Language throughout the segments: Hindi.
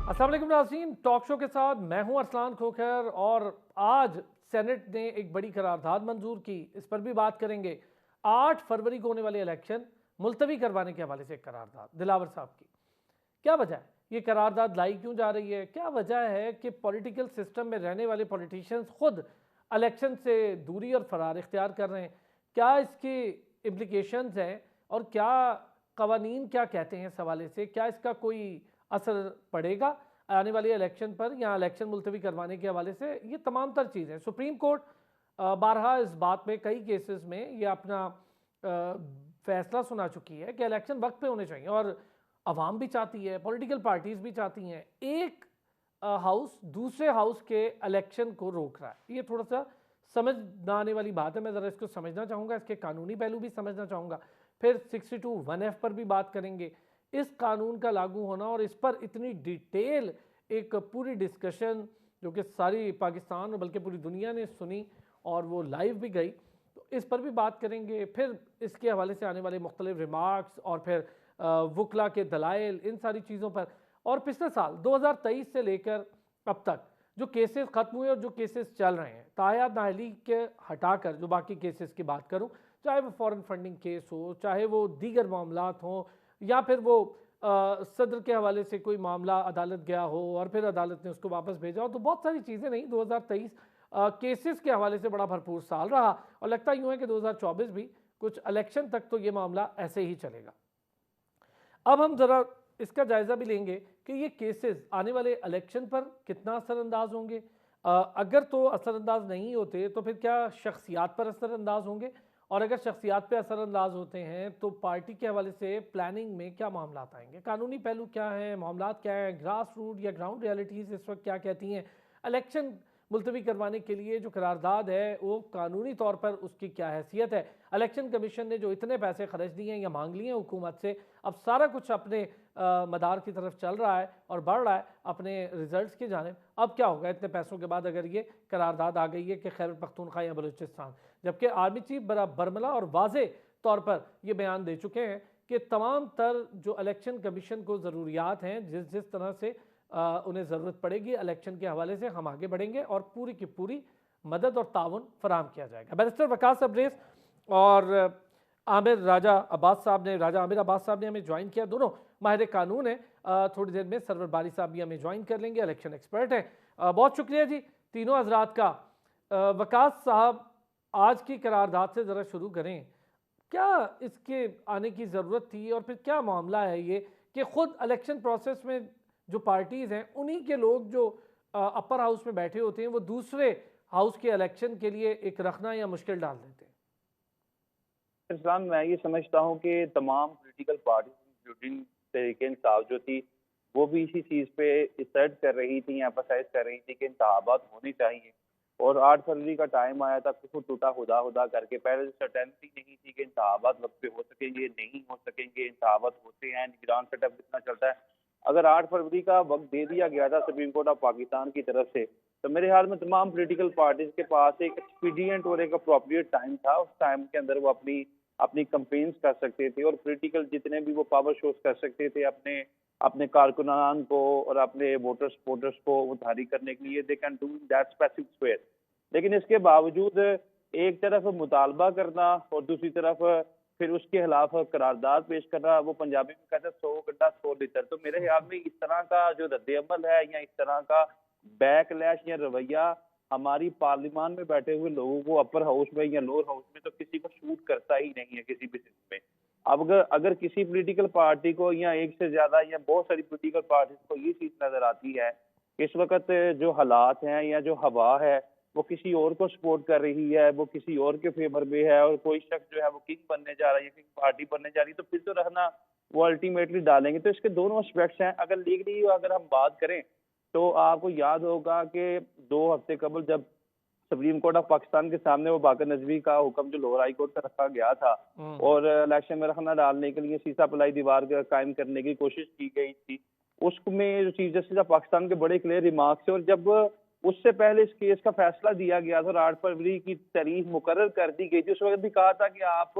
अस्सलाम वालेकुम नाज़रीन, टॉक शो के साथ मैं हूं अरसलान खोखर और आज सेनेट ने एक बड़ी करारदाद मंजूर की। इस पर भी बात करेंगे। 8 फरवरी को होने वाले इलेक्शन मुलतवी करवाने के हवाले से एक करारदाद दिलावर साहब की। क्या वजह है, ये करारदाद लाई क्यों जा रही है? क्या वजह है कि पॉलिटिकल सिस्टम में रहने वाले पॉलिटिशियंस खुद इलेक्शन से दूरी और फरार इख्तियार कर रहे हैं? क्या इसकी इम्प्लीकेशंस हैं और क्या कवानीन क्या कहते हैं इस हवाले से? क्या इसका कोई असर पड़ेगा आने वाले इलेक्शन पर या इलेक्शन मुलतवी करवाने के हवाले से? ये तमाम तर चीज़ें सुप्रीम कोर्ट बारहा इस बात में कई केसेस में ये अपना फैसला सुना चुकी है कि इलेक्शन वक्त पे होने चाहिए और अवाम भी चाहती है, पॉलिटिकल पार्टीज भी चाहती हैं। एक हाउस दूसरे हाउस के इलेक्शन को रोक रहा है, ये थोड़ा सा समझ ना आने वाली बात है। मैं ज़रा इसको समझना चाहूँगा, इसके कानूनी पहलू भी समझना चाहूँगा। फिर 62(1)(f) पर भी बात करेंगे, इस कानून का लागू होना और इस पर इतनी डिटेल एक पूरी डिस्कशन जो कि सारी पाकिस्तान बल्कि पूरी दुनिया ने सुनी और वो लाइव भी गई, तो इस पर भी बात करेंगे। फिर इसके हवाले से आने वाले मुख्तलिफ रिमार्क्स और फिर वकला के दलाइल, इन सारी चीज़ों पर। और पिछले साल 2023 से लेकर अब तक जो केसेस ख़त्म हुए और जो केसेस चल रहे हैं, तायाद नाअहली के हटाकर जो बाकी केसेस की बात करूं, चाहे वो फॉरेन फंडिंग केस हो, चाहे वो दीगर मामलात हों, या फिर वो सदर के हवाले से कोई मामला अदालत गया हो और फिर अदालत ने उसको वापस भेजा हो, तो बहुत सारी चीज़ें नहीं। 2023 केसेस के हवाले से बड़ा भरपूर साल रहा और लगता यूँ है कि 2024 भी कुछ इलेक्शन तक तो ये मामला ऐसे ही चलेगा। अब हम ज़रा इसका जायज़ा भी लेंगे कि ये केसेस आने वाले इलेक्शन पर कितना असरअंदाज होंगे। अगर तो असरअंदाज नहीं होते तो फिर क्या शख्सियात पर असरअंदाज होंगे, और अगर शख्सियात पे असरअंदाज होते हैं तो पार्टी के हवाले से प्लानिंग में क्या मामला आएंगे, कानूनी पहलू क्या हैं, मामला क्या हैं, ग्रास रूट या ग्राउंड रियलिटीज़ इस वक्त क्या कहती हैं, इलेक्शन मुलतवी करवाने के लिए जो करारदाद है वो कानूनी तौर पर उसकी क्या हैसियत है। इलेक्शन कमीशन ने जो इतने पैसे खर्च दिए हैं या मांग लिए हैं हुकूमत से, अब सारा कुछ अपने मदार की तरफ चल रहा है और बढ़ रहा है अपने रिजल्ट्स की जानिब। अब क्या होगा इतने पैसों के बाद अगर ये करारदाद आ गई है कि खैबर पख्तूनख्वा या बलूचिस्तान, जबकि आर्मी चीफ बड़ा बरमला और वाजे तौर पर ये बयान दे चुके हैं कि तमाम तर जो इलेक्शन कमीशन को ज़रूरियात हैं, जिस जिस तरह से उन्हें ज़रूरत पड़ेगी इलेक्शन के हवाले से, हम आगे बढ़ेंगे और पूरी की पूरी मदद और ताउन फराम किया जाएगा। बैरिस्टर वकास अब्रेस और आमिर राजा अब्बास साहब ने हमें ज्वाइन किया। दोनों माहिर कानून हैं। थोड़ी देर में सरवर बारी साहब भी हमें ज्वाइन कर लेंगे, इलेक्शन एक्सपर्ट हैं। बहुत शुक्रिया जी तीनों हजरात का। वकास साहब, आज की करारदाद से ज़रा शुरू करें। क्या इसके आने की ज़रूरत थी और फिर क्या मामला है ये कि ख़ुद इलेक्शन प्रोसेस में जो पार्टीज़ हैं उन्हीं के लोग जो अपर हाउस में बैठे होते हैं वो दूसरे हाउस के इलेक्शन के लिए एक रखना या मुश्किल डाल देते हैं? इस्लाम मैं ये समझता हूँ कि तमाम political party including Tehreek Insaf जो थी वो भी इसी चीज़ पे सर्च कर रही थी, एम्फसाइज कर रही थी कि इंतखाबात होने चाहिए। और 8 फरवरी का टाइम आया था, कुछ टूटा हुदा हुदा करके। पहले सर्टेनिटी नहीं थी कि इंतखाबात वक्त पे हो सकेंगे, नहीं हो सकेंगे, इंतखाबात होते हैं, निगरान सेटअप कितना चलता है। अगर 8 फरवरी का वक्त दे दिया गया था सुप्रीम कोर्ट ऑफ पाकिस्तान की तरफ से, तो मेरे ख्याल में तमाम पॉलिटिकल पार्टीज के पास एक एक्सपीडियंट और एक अप्रोप्रिएट टाइम था। उस टाइम के अंदर वो अपनी अपनी कंपेन्स कर सकते थे और पॉलिटिकल जितने भी वो पावर शोज कर सकते थे अपने अपने कारकुनान को और अपने वोटर सपोर्टर्स को उधारी करने के लिए, they can do that specific square. लेकिन इसके बावजूद एक तरफ मुतालबा करना और दूसरी तरफ फिर उसके खिलाफ करारदाद पेश करना, वो पंजाबी में कहते हैं 100 गड्ढा 100 लीटर। तो मेरे ख्याल में इस तरह का जो रद्द-ए-अमल है या इस तरह का बैकलैश या रवैया हमारी पार्लियामान में बैठे हुए लोगों को अपर हाउस में या लोअर हाउस में तो किसी को सूट करता ही नहीं है किसी भी चीज में। अब अगर अगर किसी पॉलिटिकल पार्टी को या एक से ज्यादा या बहुत सारी पॉलिटिकल पार्टीज को ये चीज नजर आती है कि इस वक्त जो हालात हैं या जो हवा है वो किसी और को सपोर्ट कर रही है, वो किसी और के फेवर में है और कोई शख्स जो है वो किंग बनने जा रहा है या किंग पार्टी बनने जा रही है, तो फिर तो रहना वो अल्टीमेटली डालेंगे। तो इसके दोनों एस्पेक्ट्स हैं। अगर लीगली अगर हम बात करें तो आपको याद होगा कि 2 हफ्ते कबल जब सुप्रीम कोर्ट ऑफ पाकिस्तान के सामने वो बाकर नजवी का हुक्म जो लोअर हाई कोर्ट का रखा गया था और इलेक्शन में रखना डालने के लिए सीसा पलाई दीवार कायम करने की कोशिश की गई थी, उसमें जो चीफ जस्टिस ऑफ पाकिस्तान के बड़े क्लियर रिमार्क्स थे। और जब उससे पहले इस केस का फैसला दिया गया था और 8 फरवरी की तारीख मुकर्रर कर दी गई थी, उस वक्त भी कहा था कि आप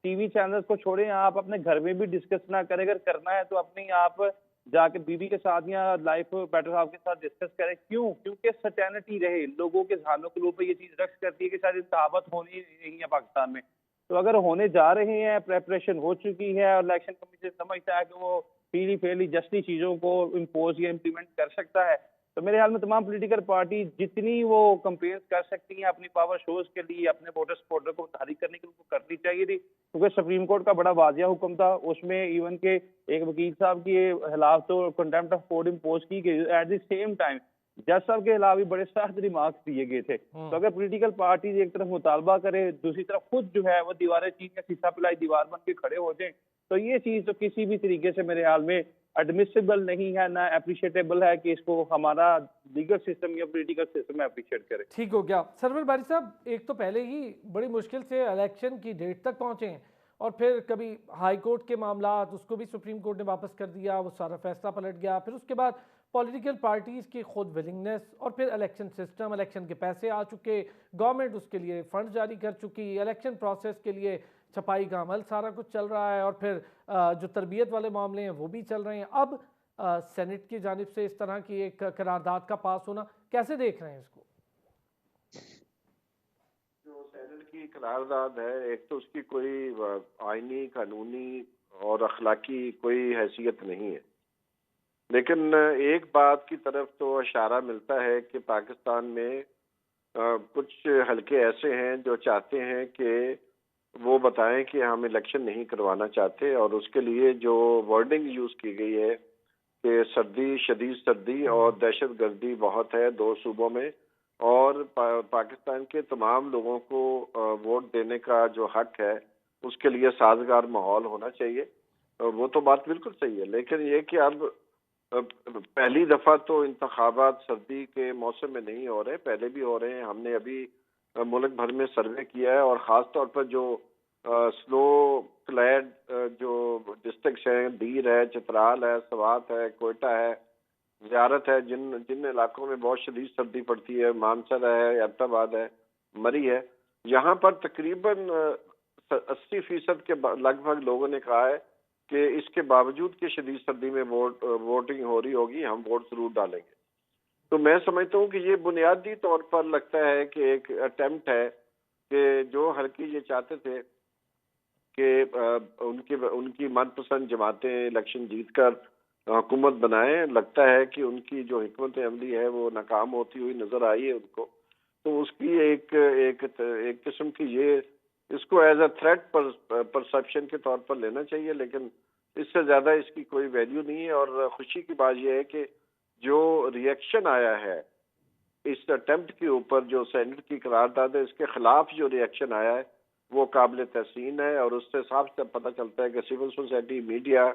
टीवी चैनल्स को छोड़ें, आप अपने घर में भी डिस्कस ना करें, अगर करना है तो अपनी आप जाके बीवी के साथ या लाइफ पार्टनर साहब के साथ डिस्कस करें। क्यों? क्योंकि सर्टेनिटी रहे, लोगों के ज़हनों के ऊपर ये चीज़ रक्स करती है कि शायद इंतखाबात होनी ही नहीं है पाकिस्तान में। तो अगर होने जा रहे हैं, प्रिपरेशन हो चुकी है और इलेक्शन कमीशन समझता है कि वो फ्रीली फेयरली जस्टली चीज़ों को इम्पोज़ या इम्प्लीमेंट कर सकता है, तो मेरे ख्याल में तमाम पॉलिटिकल पार्टी जितनी वो कैंपेन्स कर सकती हैं अपनी पावर शोज़ के लिए, अपने वोटर सपोर्टर को तारीख करने के लिए, उनको करनी चाहिए थी। क्योंकि सुप्रीम कोर्ट का बड़ा वाज़िया हुक्म था, उसमें इवन के एक वकील साहब के खिलाफ तो कंटेम्प्ट ऑफ कोर्ट इम्पोज़ की गई। एट द सेम टाइम जज साहब के खिलाफ भी बड़े सख्त रिमार्क्स दिए गए थे। तो अगर पॉलिटिकल पार्टीज एक तरफ मुतालबा करे, दूसरी तरफ खुद जो है वो दीवारें चीन या शीशा पिलाई दीवार बन के खड़े हो जाएं, तो ये चीज़ तो किसी भी तरीके से मेरे ख्याल में एडमिसिबल नहीं है, ना एप्रिशिएटेबल है कि इसको हमारा लीगल सिस्टम या पॉलिटिकल सिस्टम एप्रिशिएट करे। ठीक हो गया। सरवर बारी साहब, एक तो पहले ही बड़ी मुश्किल से इलेक्शन की डेट तक पहुंचे हैं और फिर कभी हाई कोर्ट के मामला उसको भी सुप्रीम कोर्ट ने वापस कर दिया, वो सारा फैसला पलट गया। फिर उसके बाद पॉलिटिकल पार्टीज़ की खुद विलिंगनेस और फिर इलेक्शन सिस्टम, इलेक्शन के पैसे आ चुके, गवर्नमेंट उसके लिए फंड जारी कर चुकी, इलेक्शन प्रोसेस के लिए छपाई का अमल सारा कुछ चल रहा है और फिर जो तरबियत वाले मामले हैं वो भी चल रहे हैं। अब सेनेट की जानिब से इस तरह की एक करारदाद का पास होना, कैसे देख रहे हैं इसको? जो सेनेट की करारदाद है, एक तो उसकी कोई आईनी, कानूनी और अखलाकी कोई हैसियत नहीं है, लेकिन एक बात की तरफ तो इशारा मिलता है कि पाकिस्तान में कुछ हलके ऐसे हैं जो चाहते हैं कि वो बताएं कि हम इलेक्शन नहीं करवाना चाहते, और उसके लिए जो वर्डिंग यूज की गई है कि सर्दी, शदीद सर्दी और दहशत गर्दी बहुत है दो सूबों में, और पाकिस्तान के तमाम लोगों को वोट देने का जो हक है उसके लिए साजगार माहौल होना चाहिए। वो तो बात बिल्कुल सही है, लेकिन ये कि अब पहली दफा तो इंतखाबात सर्दी के मौसम में नहीं हो रहे, पहले भी हो रहे हैं। हमने अभी मुल्क भर में सर्वे किया है, और ख़ास तौर पर जो स्नो क्लैड जो डिस्ट्रिक्ट हैं, दीर है, चित्राल है, सवात है, कोयटा है, ज़ियारत है, जिन जिन इलाकों में बहुत शदीद सर्दी पड़ती है, मानसर है, एबटाबाद है, मरी है, यहाँ पर तकरीबन 80% के लगभग लोगों ने कहा है कि इसके बावजूद कि शदीद सर्दी में वोटिंग हो रही होगी, हम वोट जरूर डालेंगे। तो मैं समझता हूँ कि ये बुनियादी तौर पर लगता है कि एक अटेम्प्ट है कि जो हल्की ये चाहते थे कि उनकी मनपसंद जमातें इलेक्शन जीतकर हुकूमत बनाएं, लगता है कि उनकी जो हिकमत अमली है वो नाकाम होती हुई नजर आई है उनको। तो उसकी एक एक एक किस्म की ये इसको एज अ थ्रेट परसेप्शन के तौर पर लेना चाहिए, लेकिन इससे ज्यादा इसकी कोई वैल्यू नहीं है। और खुशी की बात यह है कि जो रिएक्शन आया है इस अटेम्प्ट के ऊपर, जो सेनेट की करारदाद है, इसके खिलाफ जो रिएक्शन आया है वो काबिल तहसीन है, और उससे साफ साफ पता चलता है कि civil society, media,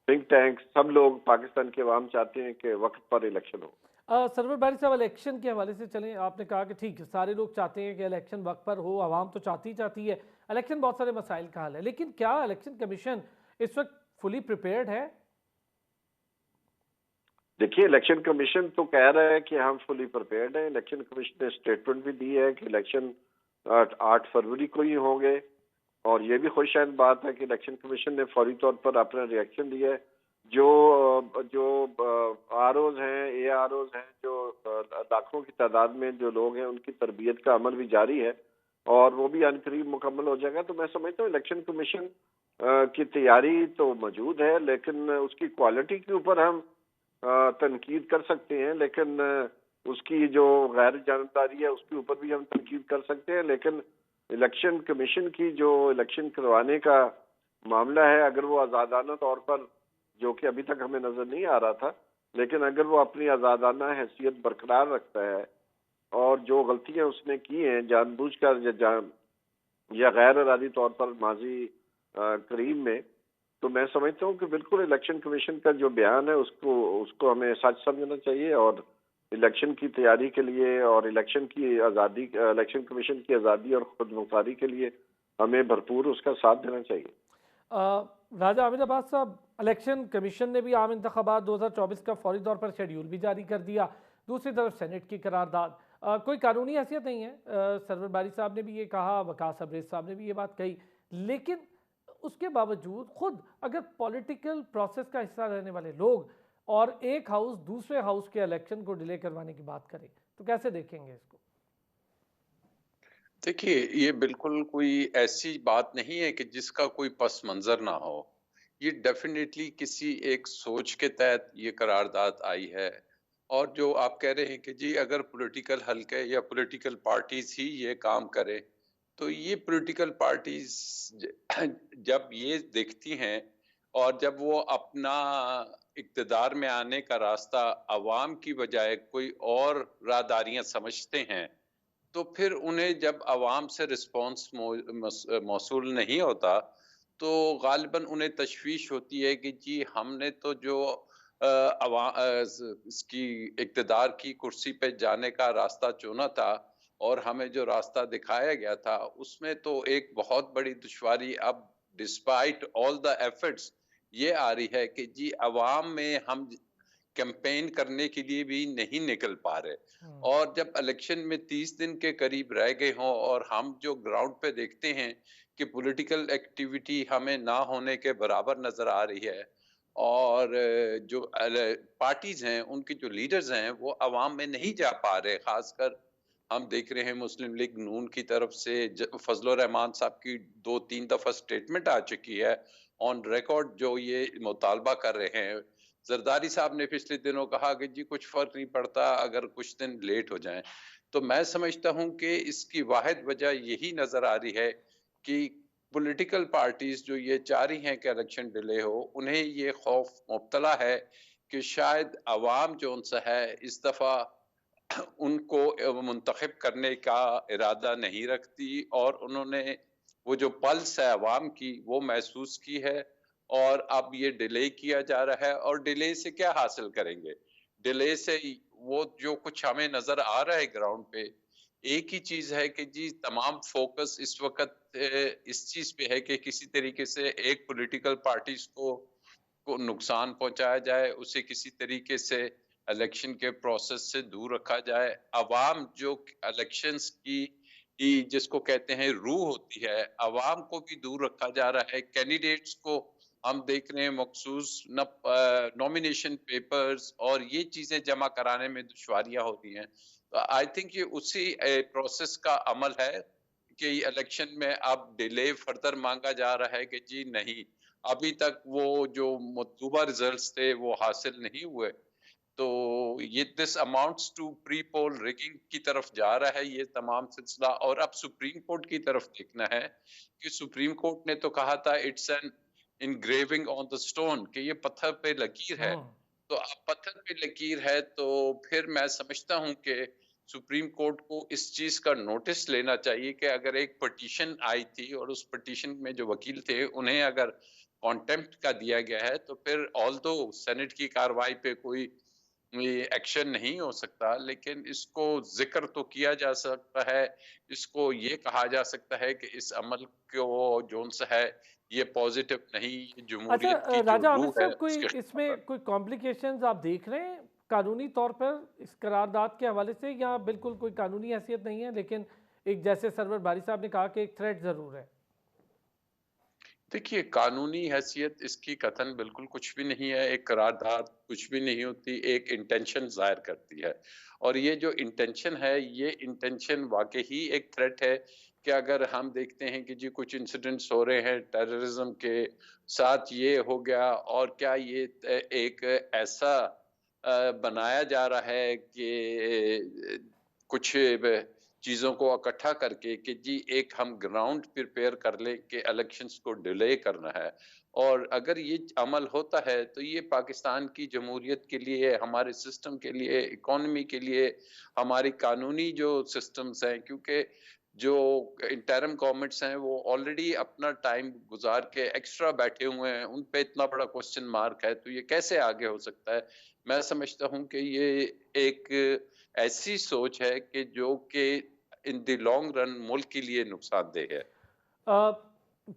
think tank, सब लोग पाकिस्तान के अवाम चाहते हैं कि वक्त पर इलेक्शन हो। सरवर बारी साहब, इलेक्शन के हवाले से चलें। आपने कहा कि ठीक सारे लोग चाहते हैं कि इलेक्शन वक्त पर हो, आवाम तो चाहती है, इलेक्शन बहुत सारे मसाइल का हल है, लेकिन क्या इलेक्शन कमीशन इस वक्त फुली प्रिपेयर्ड है? देखिए, इलेक्शन कमीशन तो कह रहा है कि हम फुली प्रिपेयर्ड हैं। इलेक्शन कमीशन ने स्टेटमेंट भी दी है कि इलेक्शन 8 फरवरी को ही होंगे, और ये भी खुशैन बात है कि इलेक्शन कमीशन ने फौरी तौर पर अपना रिएक्शन दिया है। जो जो आरओज हैं, ए आरओज हैं, जो लाखों की तादाद में जो लोग हैं, उनकी तरबियत का अमल भी जारी है, और वो भी अनकरीब मुकम्मल हो जाएगा। तो मैं समझता हूँ इलेक्शन कमीशन की तैयारी तो मौजूद है, लेकिन उसकी क्वालिटी के ऊपर हम तनकीद कर सकते हैं, लेकिन उसकी जो गैर जानबदारी है उसके ऊपर भी हम तनकीद कर सकते हैं। लेकिन इलेक्शन कमीशन की जो इलेक्शन करवाने का मामला है, अगर वो आज़ादाना तौर पर, जो कि अभी तक हमें नजर नहीं आ रहा था, लेकिन अगर वो अपनी आज़ादाना हैसियत बरकरार रखता है और जो गलतियां उसने की हैं जानबूझकर या गैर इरादी तौर पर माजी करीब में, तो मैं समझता हूँ कि बिल्कुल इलेक्शन कमीशन का जो बयान है उसको हमें सच समझना चाहिए, और इलेक्शन की तैयारी के लिए और इलेक्शन की आज़ादी, इलेक्शन कमीशन की आज़ादी और खुदमुख्तारी के लिए हमें भरपूर उसका साथ देना चाहिए। राजा अमीनाबाद साहब, इलेक्शन कमीशन ने भी आम इंतखाबात 2024 का फौरी तौर पर शेड्यूल भी जारी कर दिया, दूसरी तरफ सेनेट की करारदाद, कोई कानूनी हैसियत नहीं है। सरवर बारी साहब ने भी ये कहा, वकास अब्रेज साहब ने भी ये बात कही, लेकिन उसके बावजूद खुद अगर पॉलिटिकल प्रोसेस का हिस्सा रहने वाले लोग और एक हाउस दूसरे हाउस के इलेक्शन को डिले करवाने की बात करे, तो कैसे देखेंगे इसको? देखिए, ये बिल्कुल कोई ऐसी बात नहीं है कि जिसका कोई पस मंज़र ना हो। ये डेफ़िनेटली किसी एक सोच के तहत ये करारदाद आई है। और जो आप कह रहे हैं कि जी अगर पॉलिटिकल हलके या पॉलिटिकल पार्टीज़ ही ये काम करें, तो ये पॉलिटिकल पार्टीज़ ज जब ये देखती हैं और जब वो अपना इक़्तिदार में आने का रास्ता अवाम की बजाय कोई और राहदारियाँ समझते हैं, तो फिर उन्हें जब अवाम से रिस्पॉन्स मौसूल नहीं होता, तो ग़ालिबन उन्हें तशवीश होती है कि जी हमने तो जो इसकी इक़्तिदार की कुर्सी पे जाने का रास्ता चुना था और हमें जो रास्ता दिखाया गया था, उसमें तो एक बहुत बड़ी दुश्वारी अब डिस्पाइट ऑल द एफर्ट्स ये आ रही है कि जी अवाम में हम कैंपेन करने के लिए भी नहीं निकल पा रहे। और जब इलेक्शन में 30 दिन के करीब रह गए हों और हम जो ग्राउंड पे देखते हैं कि पॉलिटिकल एक्टिविटी हमें ना होने के बराबर नज़र आ रही है और जो पार्टीज़ हैं, उनके जो लीडर्स हैं, वो अवाम में नहीं जा पा रहे। ख़ासकर हम देख रहे हैं मुस्लिम लीग नून की तरफ से फजल रहमान साहब की 2-3 दफ़ा स्टेटमेंट आ चुकी है ऑन रिकॉर्ड जो ये मुतालबा कर रहे हैं। जरदारी साहब ने पिछले दिनों कहा कि जी कुछ फ़र्क नहीं पड़ता अगर कुछ दिन लेट हो जाएँ। तो मैं समझता हूँ कि इसकी वाहिद वजह यही नज़र आ रही है कि पॉलिटिकल पार्टीज़ जो ये चाह रही हैं कि इलेक्शन डिले हो, उन्हें ये खौफ मुब्तला है कि शायद अवाम जो-सा है इस दफ़ा उनको मुंतखब करने का इरादा नहीं रखती और उन्होंने वो जो पल्स है अवाम की वो महसूस की है और अब ये डिले किया जा रहा है और डिले से क्या हासिल करेंगे? डिले से वो जो कुछ हमें नज़र आ रहा है ग्राउंड पे, एक ही चीज़ है कि जी तमाम फ़ोकस इस वक़्त इस चीज़ पे है कि किसी तरीके से एक पॉलिटिकल पार्टीज़ को नुकसान पहुँचाया जाए, उसे किसी तरीके से इलेक्शन के प्रोसेस से दूर रखा जाए। अवाम जो इलेक्शंस की जिसको कहते हैं रूह होती है, अवाम को भी दूर रखा जा रहा है। कैंडिडेट्स को हम देख रहे हैं मखसूस नॉमिनेशन पेपर्स और ये चीज़ें जमा कराने में दुश्वारियाँ होती हैं। तो आई थिंक ये उसी प्रोसेस का अमल है कि इलेक्शन में अब डिले फर्दर माँगा जा रहा है कि जी नहीं, अभी तक वो जो मतलूबा रिज़ल्ट्स थे वो हासिल नहीं हुए। तो ये this amounts to pre poll rigging की तरफ जा रहा है ये तमाम सिलसिला और अब सुप्रीम कोर्ट की तरफ देखना है कि सुप्रीम कोर्ट ने तो कहा था it's an engraving on the stone कि ये पत्थर पे लकीर है। तो अब पत्थर पे लकीर है तो फिर मैं समझता हूँ कि सुप्रीम कोर्ट को इस चीज का नोटिस लेना चाहिए कि अगर एक पिटीशन आई थी और उस पिटीशन में जो वकील थे उन्हें अगर कॉन्टेम्प्ट का दिया गया है तो फिर ऑल्दो सेनेट की कार्रवाई पे कोई ये एक्शन नहीं हो सकता लेकिन इसको जिक्र तो किया जा सकता है, इसको ये कहा जा सकता है कि इस अमल को जोन सा है ये पॉजिटिव नहीं, ये अच्छा जमहूरियत की जो राजा आमिर रूह है साहब, कोई उसके खिलाफ है। इसमें कोई कॉम्प्लिकेशंस आप देख रहे हैं कानूनी तौर पर इस करारदाद के हवाले से, या बिल्कुल कोई कानूनी हैसियत नहीं है, लेकिन एक जैसे सरवर बारी साहब ने कहा कि एक थ्रेट ज़रूर है? देखिए, कानूनी हैसियत इसकी कतई बिल्कुल कुछ भी नहीं है, एक करारदाद कुछ भी नहीं होती, एक इंटेंशन ज़ाहिर करती है। और ये जो इंटेंशन है, ये इंटेंशन वाक़ई ही एक थ्रेट है कि अगर हम देखते हैं कि जी कुछ इंसिडेंट्स हो रहे हैं टेररिज़्म के साथ ये हो गया और क्या ये एक ऐसा बनाया जा रहा है कि कुछ ब चीज़ों को इकट्ठा करके कि जी एक हम ग्राउंड प्रिपेयर कर लें कि इलेक्शंस को डिले करना है। और अगर ये अमल होता है तो ये पाकिस्तान की जमहूरियत के लिए, हमारे सिस्टम के लिए, इकॉनमी के लिए, हमारी कानूनी जो सिस्टम्स हैं क्योंकि जो इंटरिम गवर्नमेंट्स हैं वो ऑलरेडी अपना टाइम गुज़ार के एक्स्ट्रा बैठे हुए हैं, उन पे इतना बड़ा क्वेश्चन मार्क है, तो ये कैसे आगे हो सकता है? मैं समझता हूँ कि ये एक ऐसी सोच है कि जो कि इन द लॉन्ग रन मुल्क के लिए नुकसानदेह है। अ,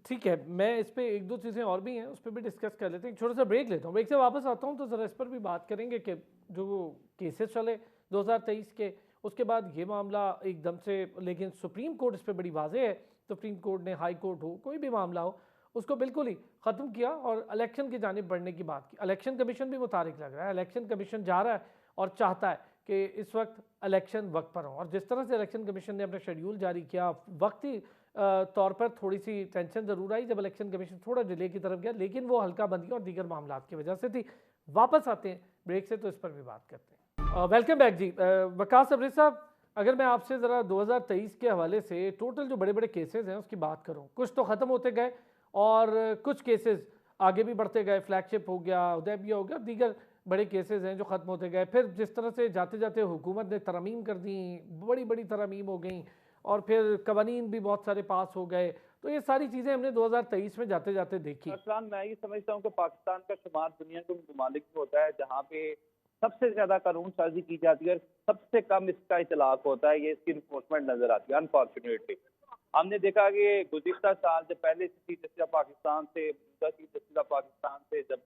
ठीक है, मैं इस पे 1-2 चीज़ें और भी हैं, उस पे भी डिस्कस कर लेते हैं। एक छोटा-सा ब्रेक लेता हूँ, ब्रेक से वापस आता हूँ तो ज़रा इस पर भी बात करेंगे कि जो केसेस चले 2023 के, उसके बाद ये मामला एकदम से, लेकिन सुप्रीम कोर्ट इस पे बड़ी वाज़ेह है, सुप्रीम कोर्ट ने, हाई कोर्ट हो, कोई भी मामला हो, उसको बिल्कुल ही ख़त्म किया और इलेक्शन की जानिब बढ़ने की बात की। इलेक्शन कमीशन भी मुतारिक लग रहा है, इलेक्शन कमीशन जा रहा है और चाहता है कि इस वक्त इलेक्शन वक्त पर हो, और जिस तरह से इलेक्शन कमीशन ने अपना शेड्यूल जारी किया, वक्ती तौर पर थोड़ी सी टेंशन ज़रूर आई जब इलेक्शन कमीशन थोड़ा डिले की तरफ गया, लेकिन वो हल्का बंदी और दीगर मामला की वजह से थी। वापस आते हैं ब्रेक से, तो इस पर भी बात करते हैं। वेलकम बैक जी। वकास सबरी साहब, अगर मैं आपसे ज़रा 2023 के हवाले से टोटल जो बड़े बड़े केसेस हैं उसकी बात करूं, कुछ तो ख़त्म होते गए और कुछ केसेस आगे भी बढ़ते गए। फ्लैगशिप हो गया, उदैबिया हो गया, दीगर बड़े केसेस हैं जो ख़त्म होते गए। फिर जिस तरह से जाते जाते हुकूमत ने तरमीम कर दी, बड़ी बड़ी तरमीम हो गई और फिर कवानीन भी बहुत सारे पास हो गए। तो ये सारी चीज़ें हमने 2023 में जाते जाते देखी। अरसलान, मैं ये समझता हूँ कि पाकिस्तान का शुमार दुनिया के उन ममालिक में होता है जहाँ पे सबसे ज्यादा कानून साजी की जाती है और सबसे कम इसका इतलाक होता है, ये इसकी इन्फोर्समेंट नजर आती है। अनफॉर्चुनेटली हमने देखा कि गुज़िश्ता साल जब पहले चीफ जस्टिस पाकिस्तान से, चीफ जस्टिस पाकिस्तान से जब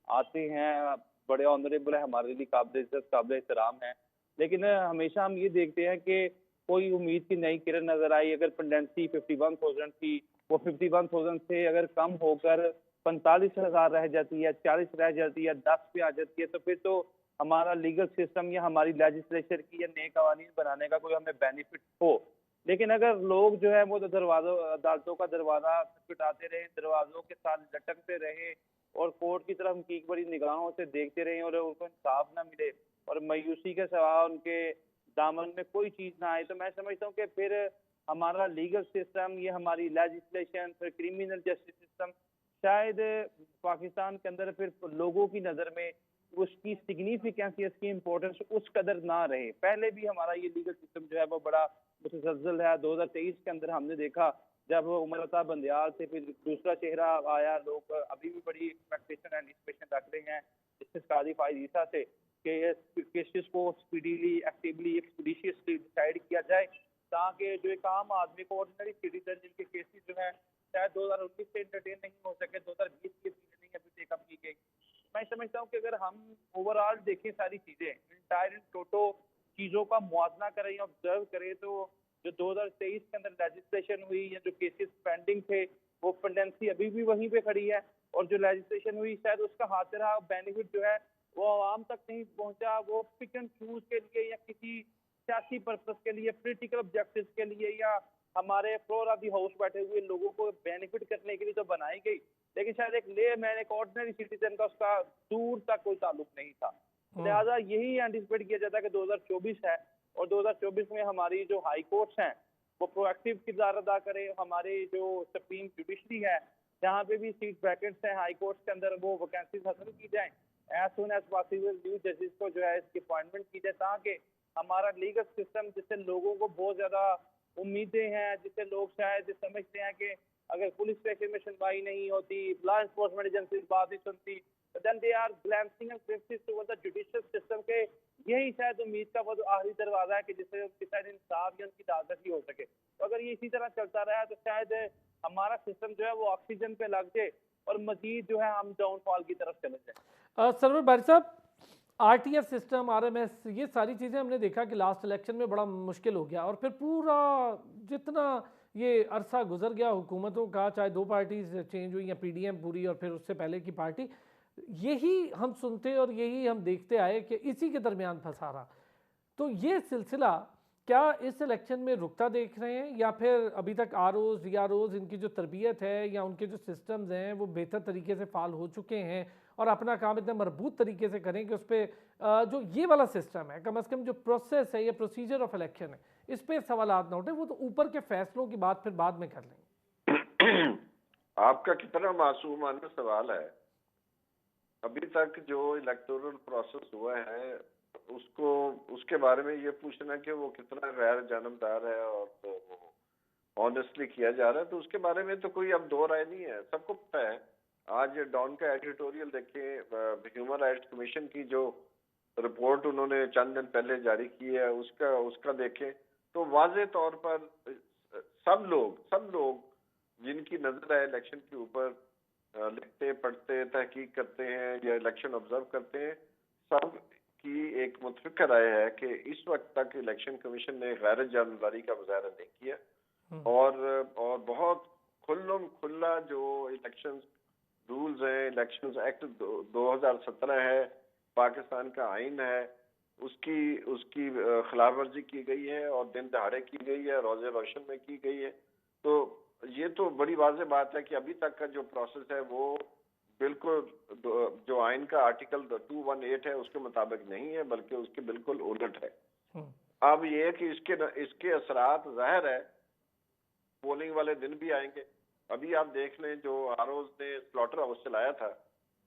आते हैं, बड़े ऑनरेबल है, हमारे लिए काबिल इज्जत काबिल एहतराम है, लेकिन हमेशा हम ये देखते हैं कि कोई उम्मीद की नई किरण नजर आई। अगर पेंडेंसी 51,000 थी, वो 51,000 से अगर कम होकर 45,000 रह जाती है, 40 रह जाती है, 10 पे आ जाती है, तो फिर तो हमारा लीगल सिस्टम या हमारी लेजिस्लेचर की या नए कवानीन बनाने का कोई हमें बेनिफिट हो। लेकिन अगर लोग जो है वो तो दरवाजों अदालतों का दरवाजा खटखटाते रहे, दरवाजों के साथ लटकते रहे और कोर्ट की तरफ उनकी बड़ी निगाहों से देखते रहे और उनको इंसाफ ना मिले और मायूसी के सिवा उनके दामन में कोई चीज ना आए, तो मैं समझता हूँ कि फिर हमारा लीगल सिस्टम, ये हमारी लेजिस्लेशन, फिर क्रिमिनल जस्टिस सिस्टम शायद पाकिस्तान के अंदर फिर लोगों की नज़र में उसकी सिग्निफिकेंस या उसकी इम्पोर्टेंस उस कदर ना रहे। पहले भी हमारा ये लीगल सिस्टम जो है वो बड़ा मुतज़लज़ल है। 2023 के अंदर हमने देखा जब उमर अता बंदियाल से फिर दूसरा चेहरा आया, लोग अभी भी बड़ी एक्सपेक्टेशन एंड एक्सपेक्टेशन रख रहे हैं जस्टिस काजी फाइज ईसा से कि केसेस को स्पीडीली, एक्टिवली, एक्सपीडिशियसली डिसाइड किया जाए, ताकि जो एक आम आदमी को, ऑर्डिनरी सिटीजन जिनके केसेस जो है शायद 2019 से इंटरटेन नहीं हो सके, 2020 की नहीं अभी टेकअप की गई। मैं समझता हूँ कि अगर हम ओवरऑल देखें सारी चीजें, इंटायर इन टोटो चीजों का मुआवजा करें, ऑब्जर्व करें, तो जो 2023 के अंदर लेजिस्लेशन हुई या जो केसेस पेंडिंग थे वो पेंडेंसी अभी भी वहीं पे खड़ी है, और जो लेजिस्लेशन हुई शायद उसका हासिल बेनिफिट जो है वो आवाम तक नहीं पहुंचा। वो पिक एंड चूज के लिए या किसी सियासी पर्पज के लिए, पॉलिटिकल ऑब्जेक्टिव्स के लिए या हमारे फ्लोर ऑफ दी हाउस बैठे हुए लोगों को बेनिफिट करने के लिए तो बनाई गई, लेकिन शायद एक ले मैन, एक ऑर्डिनरी सिटीजन का उसका दूर तक कोई ताल्लुक नहीं था। लिहाजा यही एंटिसिपेट किया जाता है कि 2024 है और 2024 में हमारी जो हाई कोर्ट्स हैं वो प्रोएक्टिव किरदार अदा करे। हमारे जो सुप्रीम जुडिशरी है, जहाँ पे भी सीट वैकेंट्स हैं हाई कोर्ट्स के अंदर, वो वैकेंसीज हासिल की जाए as soon as possible. New जजेस को जो है इसकी अपॉइंटमेंट की जाए, ताकि हमारा लीगल सिस्टम, जिससे लोगों को बहुत ज्यादा उम्मीदें हैं, जिससे लोग शायद समझते हैं कि अगर पुलिस स्टेशन में सुनवाई नहीं होती, लॉ एनफोर्समेंट एजेंसी बात नहीं सुनती, then they are glancing and criticism toward the judicial system के यही शायद उम्मीद का वो आखिरी दरवाजा है कि जिससे उनकी शायद इंसाफ या उनकी दादगी हो सके। तो अगर ये इसी तरह चलता रहा तो शायद हमारा सिस्टम जो है वो ऑक्सीजन पे लग जाए और मजीद जो है हम डाउनफॉल की तरफ चले जाए। सरवर भाई साहब, आरटीएस सिस्टम, आरएमएस, ये सारी चीज़ें हमने देखा कि लास्ट इलेक्शन में बड़ा मुश्किल हो गया और फिर पूरा जितना ये अरसा गुजर गया हुकूमतों का, चाहे दो पार्टीज चेंज हुई या पीडीएम पूरी और फिर उससे पहले की पार्टी, यही हम सुनते और यही हम देखते आए कि इसी के दरमियान फंसा रहा। तो ये सिलसिला क्या इस इलेक्शन में रुकता देख रहे हैं, या फिर अभी तक आरओज डीआरओज इनकी जो तरबियत है या उनके जो सिस्टम्स हैं वो बेहतर तरीके से फाल हो चुके हैं और अपना काम इतना मजबूत तरीके से करें कि उस पर जो ये वाला सिस्टम है, कम से कम जो प्रोसेस है या प्रोसीजर ऑफ इलेक्शन है, इस पर सवाल ना उठे, वो तो ऊपर के फैसलों की बात फिर बाद में कर लेंगे। आपका कितना मासूमाना सवाल है। अभी तक जो इलेक्टोरल प्रोसेस हुआ है उसको, उसके बारे में ये पूछना कि वो कितना गैर जानबदार है और तो वो ऑनेस्टली किया जा रहा है, तो उसके बारे में तो कोई अब दो राय नहीं है, सबको पता है। आज डॉन का एडिटोरियल देखें, ह्यूमन राइट्स कमीशन की जो रिपोर्ट उन्होंने चंद दिन पहले जारी की है उसका देखें तो वाज़े तौर पर सब लोग जिनकी नजर है इलेक्शन के ऊपर, लिखते पढ़ते तहकीक करते हैं या इलेक्शन ऑब्जर्व करते हैं, सब की एक मुतफिक राय है कि इस वक्त तक इलेक्शन कमीशन ने गैर जानबदारी का मुजाहरा नहीं किया और बहुत खुला जो इलेक्शन रूल्स हैं, इलेक्शन एक्ट 2017 है, पाकिस्तान का आइन है, उसकी उसकी खिलाफ वर्जी की गई है और दिन दहाड़े की गई है, रोजे रोशन में की गई है। तो ये तो बड़ी वाज़ेह बात है कि अभी तक का जो प्रोसेस है वो बिल्कुल जो आइन का आर्टिकल 218 है उसके मुताबिक नहीं है, बल्कि उसके बिल्कुल उलट है। अब ये है कि इसके असरात जाहिर है पोलिंग वाले दिन भी आएंगे। अभी आप देख लें, जो आरओज ने स्लॉटर हाउस चलाया था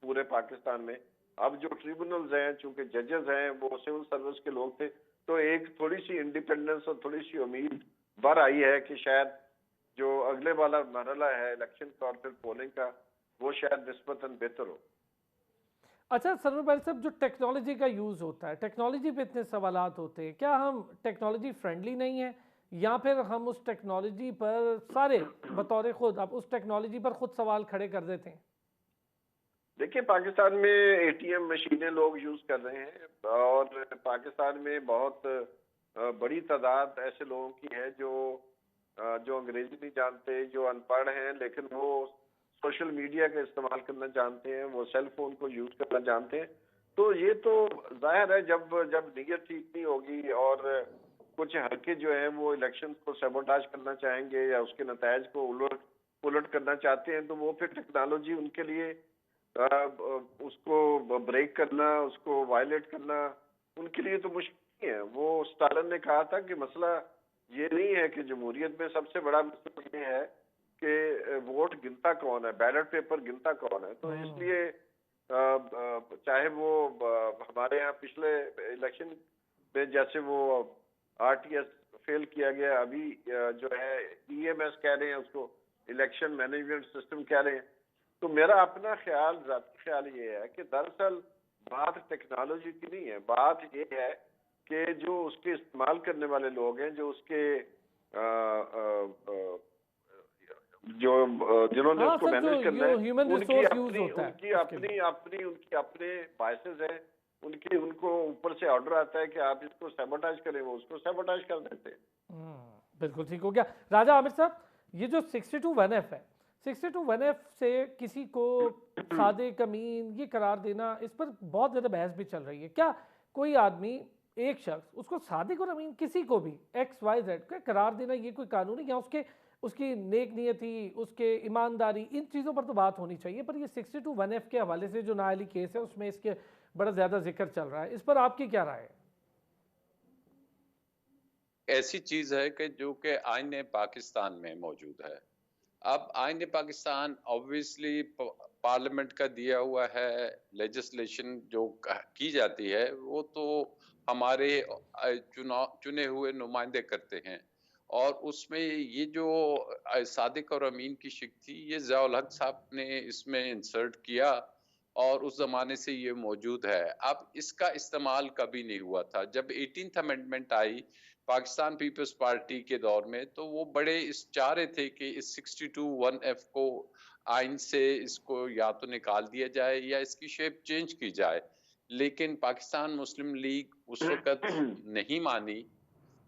पूरे पाकिस्तान में, अब जो ट्रिब्यूनल्स हैं, चूंकि जजेस हैं वो सिविल सर्विस के लोग थे, तो एक थोड़ी सी इंडिपेंडेंस और थोड़ी सी उम्मीद बढ़ आई है कि शायद जो अगले वाला मरहला है इलेक्शन का और फिर पोलिंग का, वो शायद निस्बतन बेहतर हो। अच्छा सरवर भाई साहब, जो टेक्नोलॉजी का यूज़ होता है, टेक्नोलॉजी पे इतने सवालात होते हैं, क्या हम टेक्नोलॉजी फ्रेंडली नहीं है, या फिर हम उस टेक्नोलॉजी पर सारे बतौर खुद आप उस टेक्नोलॉजी पर खुद सवाल खड़े कर देते हैं? देखिए, पाकिस्तान में एटीएम मशीनें लोग यूज कर रहे हैं और पाकिस्तान में बहुत बड़ी तादाद ऐसे लोगों की है जो अंग्रेजी नहीं जानते, जो अनपढ़ हैं, लेकिन वो सोशल मीडिया का इस्तेमाल करना जानते हैं, वो सेल फोन को यूज करना जानते हैं। तो ये तो जाहिर है, जब नीयत ठीक नहीं होगी और कुछ हल्के जो है वो इलेक्शन को सैबोटाज करना चाहेंगे या उसके नतायज को उलट करना चाहते हैं, तो वो फिर टेक्नोलॉजी उनके लिए उसको ब्रेक करना, उसको वायलेट करना उनके लिए तो मुश्किल है। वो स्टालिन ने कहा था कि मसला ये नहीं है कि जमहूरियत में सबसे बड़ा मसला ये है कि वोट गिनता कौन है, बैलेट पेपर गिनता कौन है। तो इसलिए चाहे वो हमारे यहाँ पिछले इलेक्शन में जैसे वो आरटीएस फेल किया गया, अभी जो है ईएमएस कह रहे हैं उसको, इलेक्शन मैनेजमेंट सिस्टम कह रहे हैं। तो मेरा अपना ज़ाती ख्याल ये है कि दरअसल बात टेक्नोलॉजी की नहीं है, बात ये है कि जो उसके इस्तेमाल करने वाले लोग हैं, जो उसके जिन्होंने हाँ उसको सर, मैनेज जो करना है, ह्यूमन उनकी रिसोर्स यूज अपनी होता है उनकी उसके लिए। अपनी उनकी अपने बायसेस हैं, उनको ऊपर से ऑर्डर आता है कि आप इसको सैबोटाइज करें, वो उसको सैबोटाइज कर देते हैं। बिल्कुल ठीक हो गया। राजा आमिर साहब, ये जो 62(1)(f है, 62(1)(f से किसी को सादे कमीन ये करार देना, इस पर बहुत ज़्यादा बहस भी चल रही है। क्या कोई आदमी, एक शख्स, उसको सादिक और अमीन किसी को भी XYZ का करार देना, ये कोई कानून है, या उसकी नेक नियति, उसके ईमानदारी, इन चीज़ों पर तो बात होनी चाहिए, पर ये 62(1)(f के हवाले से जो नाअहली केस है उसमें इसके बड़ा ज़्यादा जिक्र चल रहा है, इस पर आपकी क्या राय है? ऐसी चीज है कि जो कि आईन पाकिस्तान में मौजूद है। अब आईन पाकिस्तान ऑब्वियसली पार्लियामेंट का दिया हुआ है, लेजिस्लेशन जो की जाती है वो तो हमारे चुने हुए नुमाइंदे करते हैं, और उसमें ये जो सादिक और अमीन की शिक थी, ये ज़ियाउल हक साहब ने इसमें इंसर्ट किया और उस जमाने से ये मौजूद है। अब इसका इस्तेमाल कभी नहीं हुआ था। जब 18th अमेंडमेंट आई पाकिस्तान पीपल्स पार्टी के दौर में, तो वो बड़े चाह रहे थे कि इस 62(1)(f को आइन से इसको या तो निकाल दिया जाए या इसकी शेप चेंज की जाए, लेकिन पाकिस्तान मुस्लिम लीग उस वक्त नहीं मानी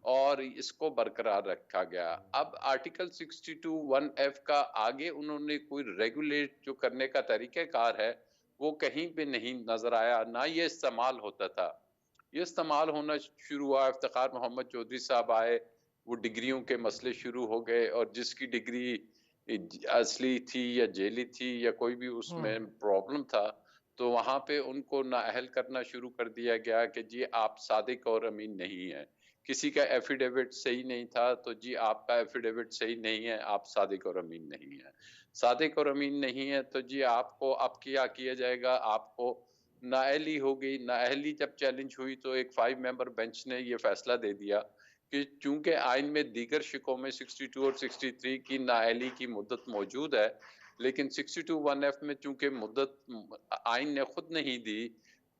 और इसको बरकरार रखा गया। अब आर्टिकल 62(1)(f का आगे उन्होंने कोई रेगुलेट जो करने का तरीक़ाकार है वो कहीं पे नहीं नजर आया, ना ये इस्तेमाल होता था। ये इस्तेमाल होना शुरू हुआ, इफ्तिखार मोहम्मद चौधरी साहब आए, वो डिग्रियों के मसले शुरू हो गए, और जिसकी डिग्री असली थी या जेली थी या कोई भी उसमें प्रॉब्लम था, तो वहाँ पे उनको नाअहल करना शुरू कर दिया गया कि जी आप सादिक और अमीन नहीं हैं। किसी का एफिडेविट सही नहीं था, तो जी आपका एफिडेविट सही नहीं है, आप सादिक और अमीन नहीं हैं। सादिक और अमीन नहीं है तो जी आपको अब क्या किया जाएगा, आपको नाअहली हो गई। नाअहली जब चैलेंज हुई तो एक 5 मेंबर बेंच ने ये फैसला दे दिया कि चूंकि आइन में दीगर शिकों में 62 और 63 की नाअहली की मुद्दत मौजूद है, लेकिन 62(1)(f में चूंकि मुद्दत आइन ने खुद नहीं दी,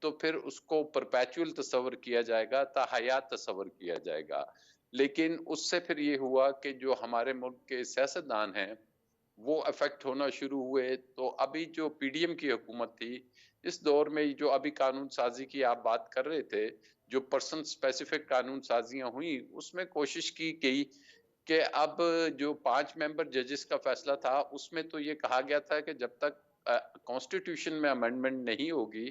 तो फिर उसको परपेचुअल तस्वर किया जाएगा, ताहयात तस्वर किया जाएगा। लेकिन उससे फिर ये हुआ कि जो हमारे मुल्क के सियासतदान हैं वो अफेक्ट होना शुरू हुए। तो अभी जो पीडीएम की हुकूमत थी, इस दौर में जो अभी कानून साजी की आप बात कर रहे थे, जो पर्सन स्पेसिफिक कानून साजियां हुई, उसमें कोशिश की गई कि अब जो 5 मेंबर जजेस का फैसला था, उसमें तो ये कहा गया था कि जब तक कॉन्स्टिट्यूशन में अमेंडमेंट नहीं होगी,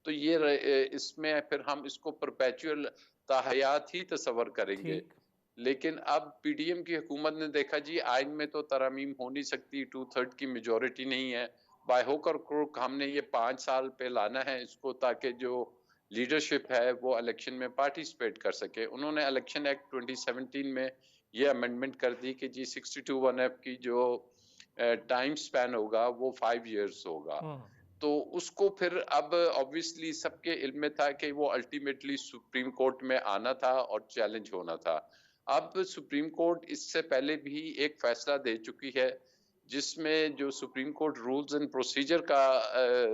तो इसमें फिर हम इसको परपेचुअल ताहयात ही तस्वर करेंगे। ठीक। लेकिन अब पीडीएम की हुकूमत ने देखा जी आइन में तो तरमीम हो नहीं सकती, 2/3 की मेजॉरिटी नहीं है। बाय होक और क्रुक हमने ये 5 साल पे लाना है इसको, ताकि जो लीडरशिप है वो इलेक्शन में पार्टिसिपेट कर सके। उन्होंने इलेक्शन एक्ट 2017 में ये अमेंडमेंट कर दी कि जी 62(1)(f) की जो टाइम स्पैन होगा वो 5 इयर्स होगा। तो उसको फिर अब ऑब्वियसली सबके इल्म में था कि वो अल्टीमेटली सुप्रीम कोर्ट में आना था और चैलेंज होना था। अब सुप्रीम कोर्ट इससे पहले भी एक फैसला दे चुकी है, जिसमें जो supreme court rules and procedure का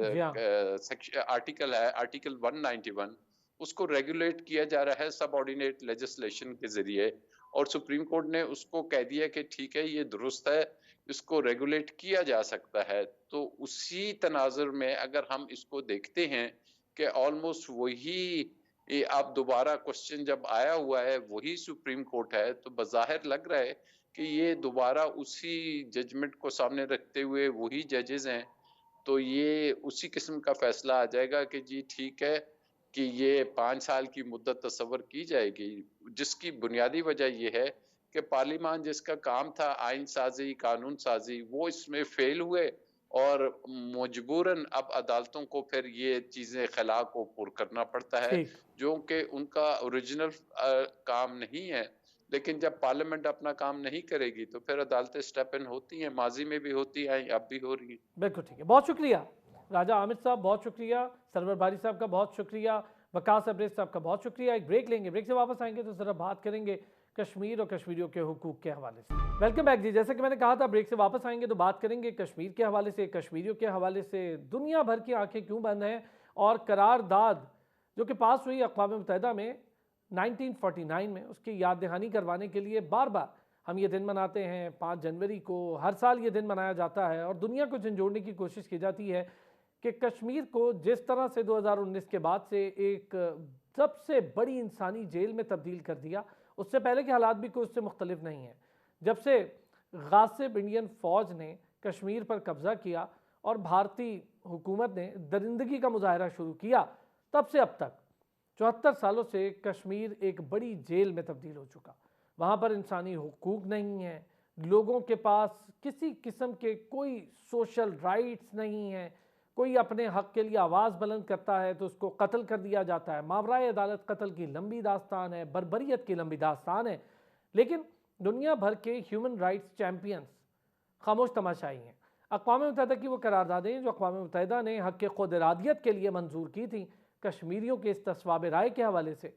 जी हाँ। आर्टिकल है, आर्टिकल 191, उसको रेगुलेट किया जा रहा है सबऑर्डिनेट लेजिस्लेशन के जरिए, और सुप्रीम कोर्ट ने उसको कह दिया कि ठीक है ये दुरुस्त है, इसको रेगुलेट किया जा सकता है। तो उसी तनाजुर में अगर हम इसको देखते हैं कि ऑलमोस्ट वही अब दोबारा क्वेश्चन जब आया हुआ है वही सुप्रीम कोर्ट है, तो बज़ाहिर लग रहा है कि ये दोबारा उसी जजमेंट को सामने रखते हुए वही जजेस हैं, तो ये उसी किस्म का फैसला आ जाएगा कि जी ठीक है कि ये 5 साल की मुद्दत तस्वर की जाएगी, जिसकी बुनियादी वजह ये है कि पार्लियामान जिसका काम था आइन साजी, कानून साजी, वो इसमें फेल हुए और मजबूरन अब अदालतों को फिर ये चीजें खला को पुर करना पड़ता है, ठीक। जो कि उनका ओरिजिनल काम नहीं है। लेकिन जब पार्लियामेंट अपना काम नहीं करेगी तो फिर अदालतें स्टेप इन होती हैं, माजी में भी होती हैं, अब भी हो रही हैं। बिल्कुल ठीक है, बहुत शुक्रिया राजा आमिर साहब, बहुत शुक्रिया सरवर बारी साहब का, बहुत शुक्रिया वकास अब्रेज साहब का, बहुत शुक्रिया। एक ब्रेक लेंगे, ब्रेक से वापस आएंगे तो ज़रा बात करेंगे कश्मीर और कश्मीरियों के हुकूक के हवाले से। वेलकम बैक जी, जैसे कि मैंने कहा था ब्रेक से वापस आएंगे तो बात करेंगे कश्मीर के हवाले से, कश्मीरियों के हवाले से। दुनिया भर की आंखें क्यों बंद हैं, और करारदाद जो कि पास हुई अक़वाम मुत्तहिदा में 1949 में, उसकी याद दहानी करवाने के लिए बार बार हम ये दिन मनाते हैं। 5 जनवरी को हर साल ये दिन मनाया जाता है और दुनिया को झंझोड़ने की कोशिश की जाती है कि कश्मीर को जिस तरह से 2019 के बाद से एक सबसे बड़ी इंसानी जेल में तब्दील कर दिया, उससे पहले के हालात भी कोई उससे मुख्तलिफ नहीं है। जब से गासिब इंडियन फ़ौज ने कश्मीर पर कब्ज़ा किया और भारतीय हुकूमत ने दरिंदगी का मुजाहरा शुरू किया, तब से अब तक 74 सालों से कश्मीर एक बड़ी जेल में तब्दील हो चुका। वहाँ पर इंसानी हुकूक नहीं है, लोगों के पास किसी किस्म के कोई सोशल राइट्स नहीं हैं, कोई अपने हक़ के लिए आवाज़ बुलंद करता है तो उसको कत्ल कर दिया जाता है। मावराए अदालत कत्ल की लंबी दास्तान है, बर्बरियत की लंबी दास्तान है, लेकिन दुनिया भर के ह्यूमन राइट्स चैम्पियंस खामोश तमाशाई हैं। अक़वाम मुत्तहिदा की वो करारदादें जो अक़वाम मुत्तहिदा ने हक़ ख़ुद इरादियत के लिए मंजूर की थी, कश्मीरियों के इस तस्वाब राय के हवाले से,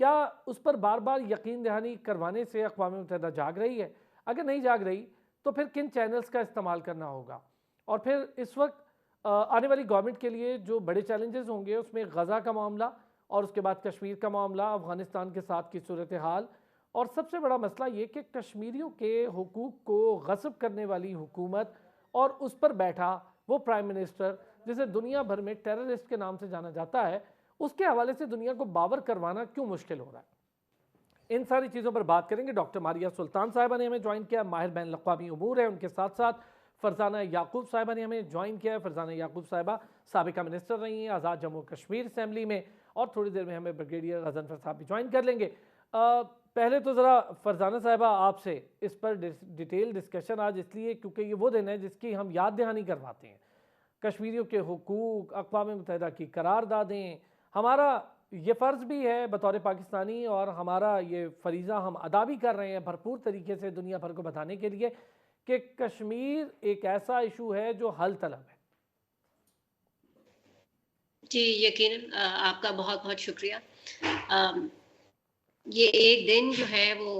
क्या उस पर बार बार यकीन दहानी करवाने से अक़वाम मुत्तहिदा जाग रही है? अगर नहीं जाग रही तो फिर किन चैनल्स का इस्तेमाल करना होगा? और फिर इस वक्त आने वाली गवर्नमेंट के लिए जो बड़े चैलेंजेस होंगे उसमें गज़ा का मामला और उसके बाद कश्मीर का मामला, अफ़गानिस्तान के साथ की सूरत हाल, और सबसे बड़ा मसला ये कि कश्मीरियों के हुकूक को गस्ब करने वाली हुकूमत और उस पर बैठा वो प्राइम मिनिस्टर जिसे दुनिया भर में टेररिस्ट के नाम से जाना जाता है, उसके हवाले से दुनिया को बावर करवाना क्यों मुश्किल हो रहा है। इन सारी चीज़ों पर बात करेंगे। डॉक्टर मारिया सुल्तान साहिबा ने हमें ज्वाइन किया, माहिर बैन अक़वामी उमूर है, उनके साथ साथ फरजाना याकूब साहिबा ने हमें ज्वाइन किया है। फरजाना याकूब साहिबा साबिका मिनिस्टर रही हैं आज़ाद जम्मू कश्मीर असम्बली में, और थोड़ी देर में हमें ब्रिगेडियर गजनफर साहब भी ज्वाइन कर लेंगे। पहले तो ज़रा फरजाना साहिबा आपसे इस पर डिटेल डिस्कशन आज इसलिए क्योंकि ये वो दिन है जिसकी हम याद दहानी करवाते हैं। कश्मीरियों के हुकूक, अक़वाम मुत्तहिदा की करारदादें, हमारा ये फ़र्ज़ भी है बतौर पाकिस्तानी और हमारा ये फरीज़ा हम अदा भी कर रहे हैं भरपूर तरीके से दुनिया भर को बताने के लिए कि कश्मीर एक ऐसा इशू है जो हल तलब है। जी यकीनन, आपका बहुत बहुत शुक्रिया। ये एक दिन जो है वो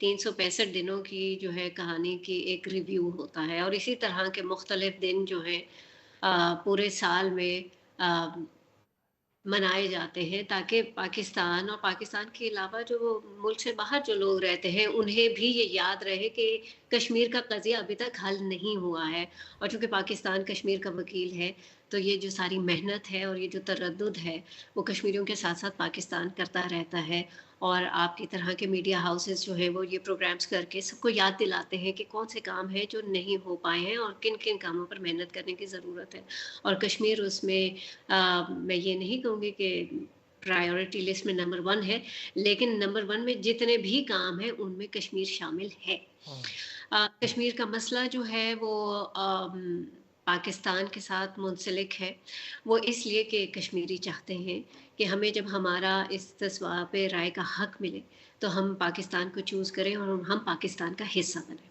365 दिनों की जो है कहानी की एक रिव्यू होता है, और इसी तरह के मुख्तलिफ दिन जो है पूरे साल में मनाए जाते हैं, ताकि पाकिस्तान और पाकिस्तान के अलावा जो मुल्क से बाहर जो लोग रहते हैं उन्हें भी ये याद रहे कि कश्मीर का कज़िया अभी तक हल नहीं हुआ है। और चूँकि पाकिस्तान कश्मीर का वकील है, तो ये जो सारी मेहनत है और ये जो तरद्दुद है, वो कश्मीरियों के साथ-साथ पाकिस्तान करता रहता है। और आपकी तरह के मीडिया हाउसेस जो हैं, वो ये प्रोग्राम्स करके सबको याद दिलाते हैं कि कौन से काम हैं जो नहीं हो पाए हैं और किन-किन कामों पर मेहनत करने की ज़रूरत है। और कश्मीर उसमें मैं ये नहीं कहूँगी कि प्रायोरिटी लिस्ट में नंबर 1 है, लेकिन नंबर 1 में जितने भी काम हैं, उनमें कश्मीर शामिल है। हाँ। कश्मीर का मसला जो है वो पाकिस्तान के साथ मुंसलिक है। वो इसलिए कि कश्मीरी चाहते हैं कि हमें जब हमारा इस तस्वा पे राय का हक मिले, तो हम पाकिस्तान को चूज़ करें और हम पाकिस्तान का हिस्सा बनें।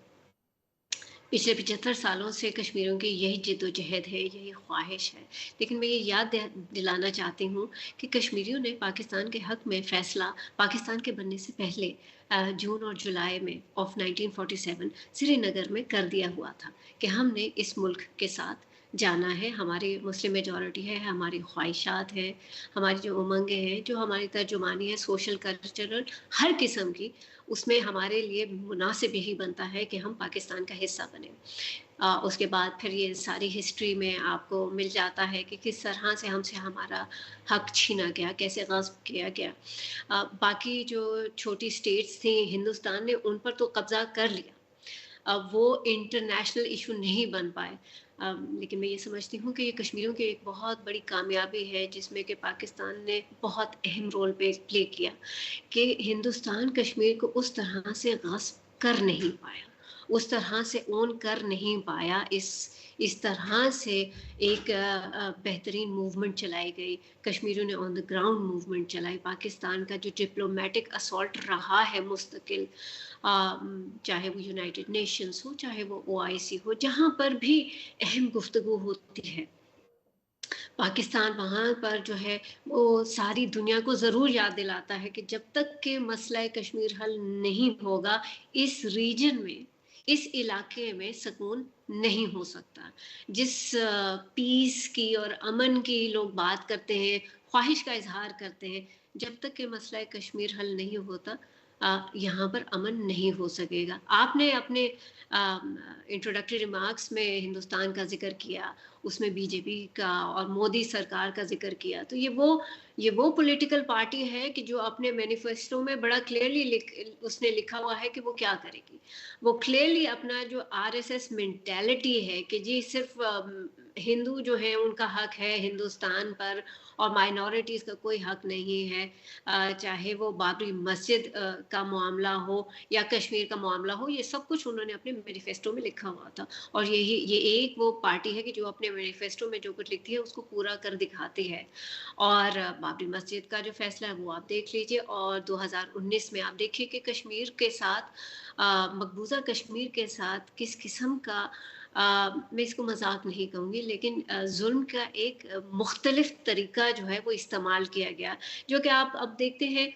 पिछले 75 सालों से कश्मीरियों की यही जिद्दोजहद है, यही ख्वाहिश है। लेकिन मैं ये याद दिलाना चाहती हूँ कि कश्मीरियों ने पाकिस्तान के हक़ में फ़ैसला पाकिस्तान के बनने से पहले जून और जुलाई में ऑफ 1947 श्रीनगर में कर दिया हुआ था कि हमने इस मुल्क के साथ जाना है। हमारी मुस्लिम मेजॉरिटी है, हमारी ख्वाहिशात हैं, हमारी जो उमंगें हैं, जो हमारी तर्जुमानी है सोशल, कल्चरल हर किस्म की, उसमें हमारे लिए मुनासिब यही बनता है कि हम पाकिस्तान का हिस्सा बने। उसके बाद फिर ये सारी हिस्ट्री में आपको मिल जाता है कि किस तरह से हमसे हमारा हक छीना गया, कैसे ग़स्ब किया गया। बाकी जो छोटी स्टेट्स थी हिंदुस्तान ने उन पर तो कब्ज़ा कर लिया। अब वो इंटरनेशनल इशू नहीं बन पाए। लेकिन मैं ये समझती हूँ कि ये कश्मीरियों की एक बहुत बड़ी कामयाबी है जिसमें कि पाकिस्तान ने बहुत अहम रोल प्ले किया कि हिंदुस्तान कश्मीर को उस तरह से ग़स्ब कर नहीं पाया, उस तरह से ओन कर नहीं पाया। इस तरह से एक बेहतरीन मूवमेंट चलाई गई। कश्मीरियों ने ऑन द ग्राउंड मूवमेंट चलाई। पाकिस्तान का जो डिप्लोमेटिक असॉल्ट रहा है मुस्तकिल, चाहे वो यूनाइटेड नेशंस हो, चाहे वो ओआईसी हो, जहाँ पर भी अहम गुफ्तगू होती है, पाकिस्तान वहाँ पर जो है वो सारी दुनिया को ज़रूर याद दिलाता है कि जब तक कि मसला कश्मीर हल नहीं होगा, इस रीजन में, इस इलाके में सुकून नहीं हो सकता। जिस पीस की और अमन की लोग बात करते हैं, ख्वाहिश का इज़हार करते हैं, जब तक कि मसला कश्मीर हल नहीं होता, यहाँ पर अमन नहीं हो सकेगा। आपने अपने इंट्रोडक्टरी रिमार्क्स में हिंदुस्तान का ज़िक्र किया, उसमें बीजेपी का और मोदी सरकार का ज़िक्र किया। तो ये वो पॉलिटिकल पार्टी है कि जो अपने मैनिफेस्टो में बड़ा क्लियरली उसने लिखा हुआ है कि वो क्या करेगी। वो क्लियरली अपना जो आरएसएस मेंटालिटी है कि जी सिर्फ़ हिंदू जो हैं उनका हक है हिंदुस्तान पर और माइनॉरिटीज़ का कोई हक नहीं है। चाहे वो बाबरी मस्जिद का मामला हो या कश्मीर का मामला हो, ये सब कुछ उन्होंने अपने मैनिफेस्टो में लिखा हुआ था। और ये एक वो पार्टी है कि जो अपने मैनिफेस्टो में जो कुछ लिखती है उसको पूरा कर दिखाती है। और बाबरी मस्जिद का जो फैसला है वो आप देख लीजिए, और 2019 में आप देखिए कि कश्मीर के साथ मकबूजा कश्मीर के साथ किस किस्म का मैं इसको मजाक नहीं कहूँगी, लेकिन जुल्म का एक मुख्तलिफ तरीका जो है वो इस्तेमाल किया गया, जो कि आप अब देखते हैं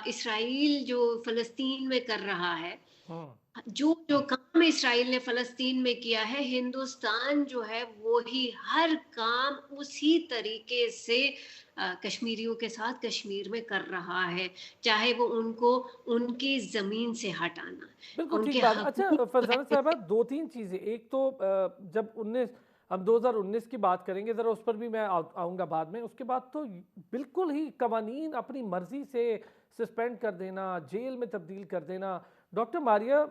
इसराइल जो फ़लस्तीन में कर रहा है, हाँ। जो काम इस्राइल ने फ़लस्तीन में किया है, हिंदुस्तान जो है वो ही हर काम उसी तरीके से कश्मीरियों के साथ कश्मीर में कर रहा है, चाहे वो उनको उनकी ज़मीन से हटाना, बिल्कुल ठीक उनके बात है। हकूक़ अच्छा फरजाना साहबा, 2-3 चीज़ें। एक तो जब 19 हम 2019 की बात करेंगे ज़रा, उस पर भी मैं आऊँगा बाद में। उसके बाद तो बिल्कुल ही कवानीन अपनी मर्ज़ी से सस्पेंड कर देना, जेल में तब्दील कर देना। डॉक्टर मारिया,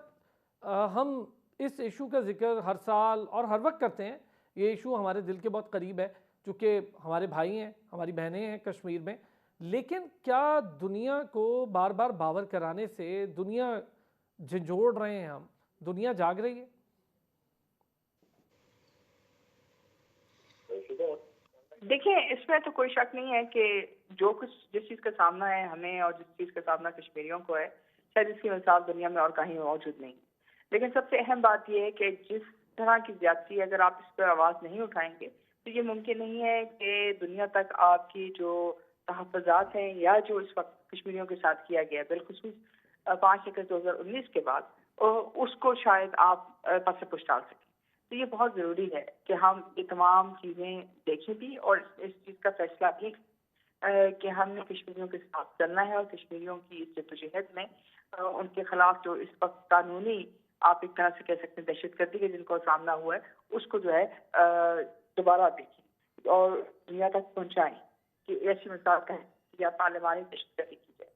हम इस इशू का ज़िक्र हर साल और हर वक्त करते हैं। ये इशू हमारे दिल के बहुत करीब है, चूँकि हमारे भाई हैं, हमारी बहनें हैं कश्मीर में। लेकिन क्या दुनिया को बार-बार बावर कराने से दुनिया झंझोड़ रहे हैं हम, दुनिया जाग रही है? देखिए, इसमें तो कोई शक नहीं है कि जो कुछ जिस चीज़ का सामना है हमें और जिस चीज़ का सामना कश्मीरियों को है, शायद इसकी मिसाल दुनिया में और कहीं मौजूद नहीं। लेकिन सबसे अहम बात यह है कि जिस तरह की ज़्यादती अगर आप इस पर आवाज़ नहीं उठाएंगे, तो ये मुमकिन नहीं है कि दुनिया तक आपकी जो तहफ़्फ़ुज़ात हैं या जो इस वक्त कश्मीरियों के साथ किया गया, बिलखुसूस 5 अगस्त 2019 के बाद, उसको शायद आप पस पुश डाल सकें। तो ये बहुत ज़रूरी है कि हम ये तमाम चीज़ें देखें भी और इस चीज़ का फैसला भी कि हमने कश्मीरियों के साथ चलना है और कश्मीरियों की इस जद्दोजहद में उनके खिलाफ जो इस वक्त कानूनी आप एक तरह से कह सकते हैं दहशतगर्दी के जिनको सामना हुआ है उसको जो है दोबारा देखें और दुनिया तक पहुंचाएं कि ऐसी मिसाल का या पार्लिमानी दहशतगर्दी की जाए।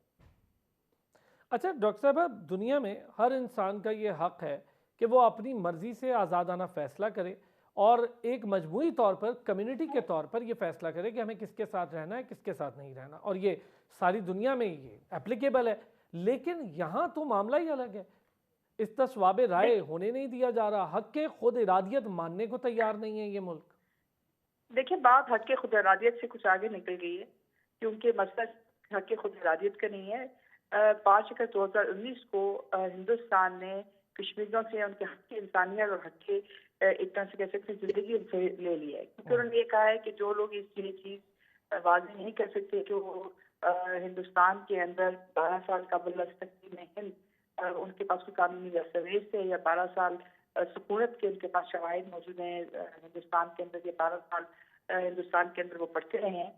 अच्छा डॉक्टर साहब, अब दुनिया में हर इंसान का ये हक है कि वो अपनी मर्जी से आज़ादाना फैसला करे और एक मजमूई तौर पर, कम्युनिटी के तौर पर ये फैसला करे कि हमें किसके साथ रहना है, किसके साथ नहीं रहना, और ये सारी दुनिया में ये एप्लीकेबल है। लेकिन यहाँ तो मामला ही अलग है, इस्तिस्वाब राय होने नहीं दिया जा रहा, हक के खुद इरादियत मानने को तैयार नहीं है ये मुल्क। देखिए, बात हक के खुद इरादियत से कुछ आगे निकल गई है, क्योंकि मसला हक के खुद इरादियत का नहीं है। 5 अगस्त 2019 को हिंदुस्तान ने कश्मीरियों से उनके हक की इंसानियत और हक के एक तरह से कह सकते हैं जिंदगी उनसे ले लिया है, क्योंकि उन्होंने ये कहा है कि जो लोग ये चीज वाज़ेह नहीं कर सकते कि वो हिंदुस्तान के अंदर 12 साल कबल मुस्तक़िल में हिंद उनके पास कोई कानूनी दस्तावेज है या 12 साल सुकूनत के उनके पास शवाहिद मौजूद हैं हिंदुस्तान के अंदर, या 12 साल हिंदुस्तान के अंदर वो पढ़ते रहे हैं,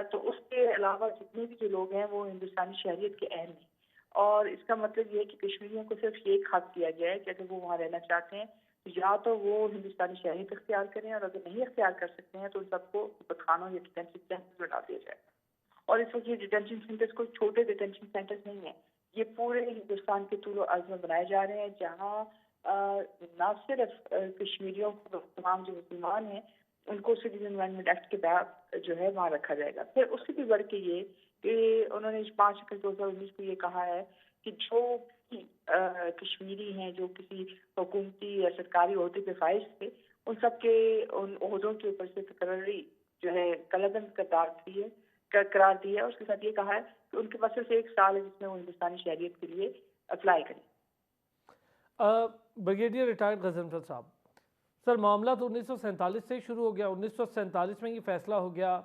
तो उसके अलावा जितने भी जो लोग हैं वो हिंदुस्तानी शहरियत के अहम हैं। और इसका मतलब ये है कि कश्मीरियों को सिर्फ एक हक दिया गया है कि अगर वो वहाँ रहना चाहते हैं तो या तो वो हिंदुस्तानी शहरियत इख्तियार करें, और अगर नहीं इख्तियार कर सकते हैं तो उन सबको खानों या डिटेंशन सेंटर्स में डाल दिया जाए। और इस वक्त ये डिटेंशन सेंटर्स कोई छोटे डिटेंशन सेंटर्स नहीं है, ये पूरे हिंदुस्तान के तूल अर्ज में बनाए जा रहे हैं, जहाँ न सिर्फ कश्मीरियों को, तमाम जो मुसलमान हैं उनको सिटीजन अमेंडमेंट एक्ट के तहत जो है वहाँ रखा जाएगा। फिर उससे भी बढ़ के ये कि उन्होंने 5 अगस्त 2019 को ये कहा है कि जो कश्मीरी हैं जो किसी हुकूमती या सरकारी ओहदे पे फाइज थे, उन सब के उन ओहदों के ऊपर से तकर्री जो है कलअदम करार दी है। और उसके साथ ये कहा है कि उनके पास सिर्फ 1 साल है जिसमें वो हिंदुस्तानी शहरियत के लिए अप्लाई करें। ब्रिगेडियर रिटायर्ड गजनफर साहब, सर मामला तो 1947 से ही शुरू हो गया। 1947 में ये फैसला हो गया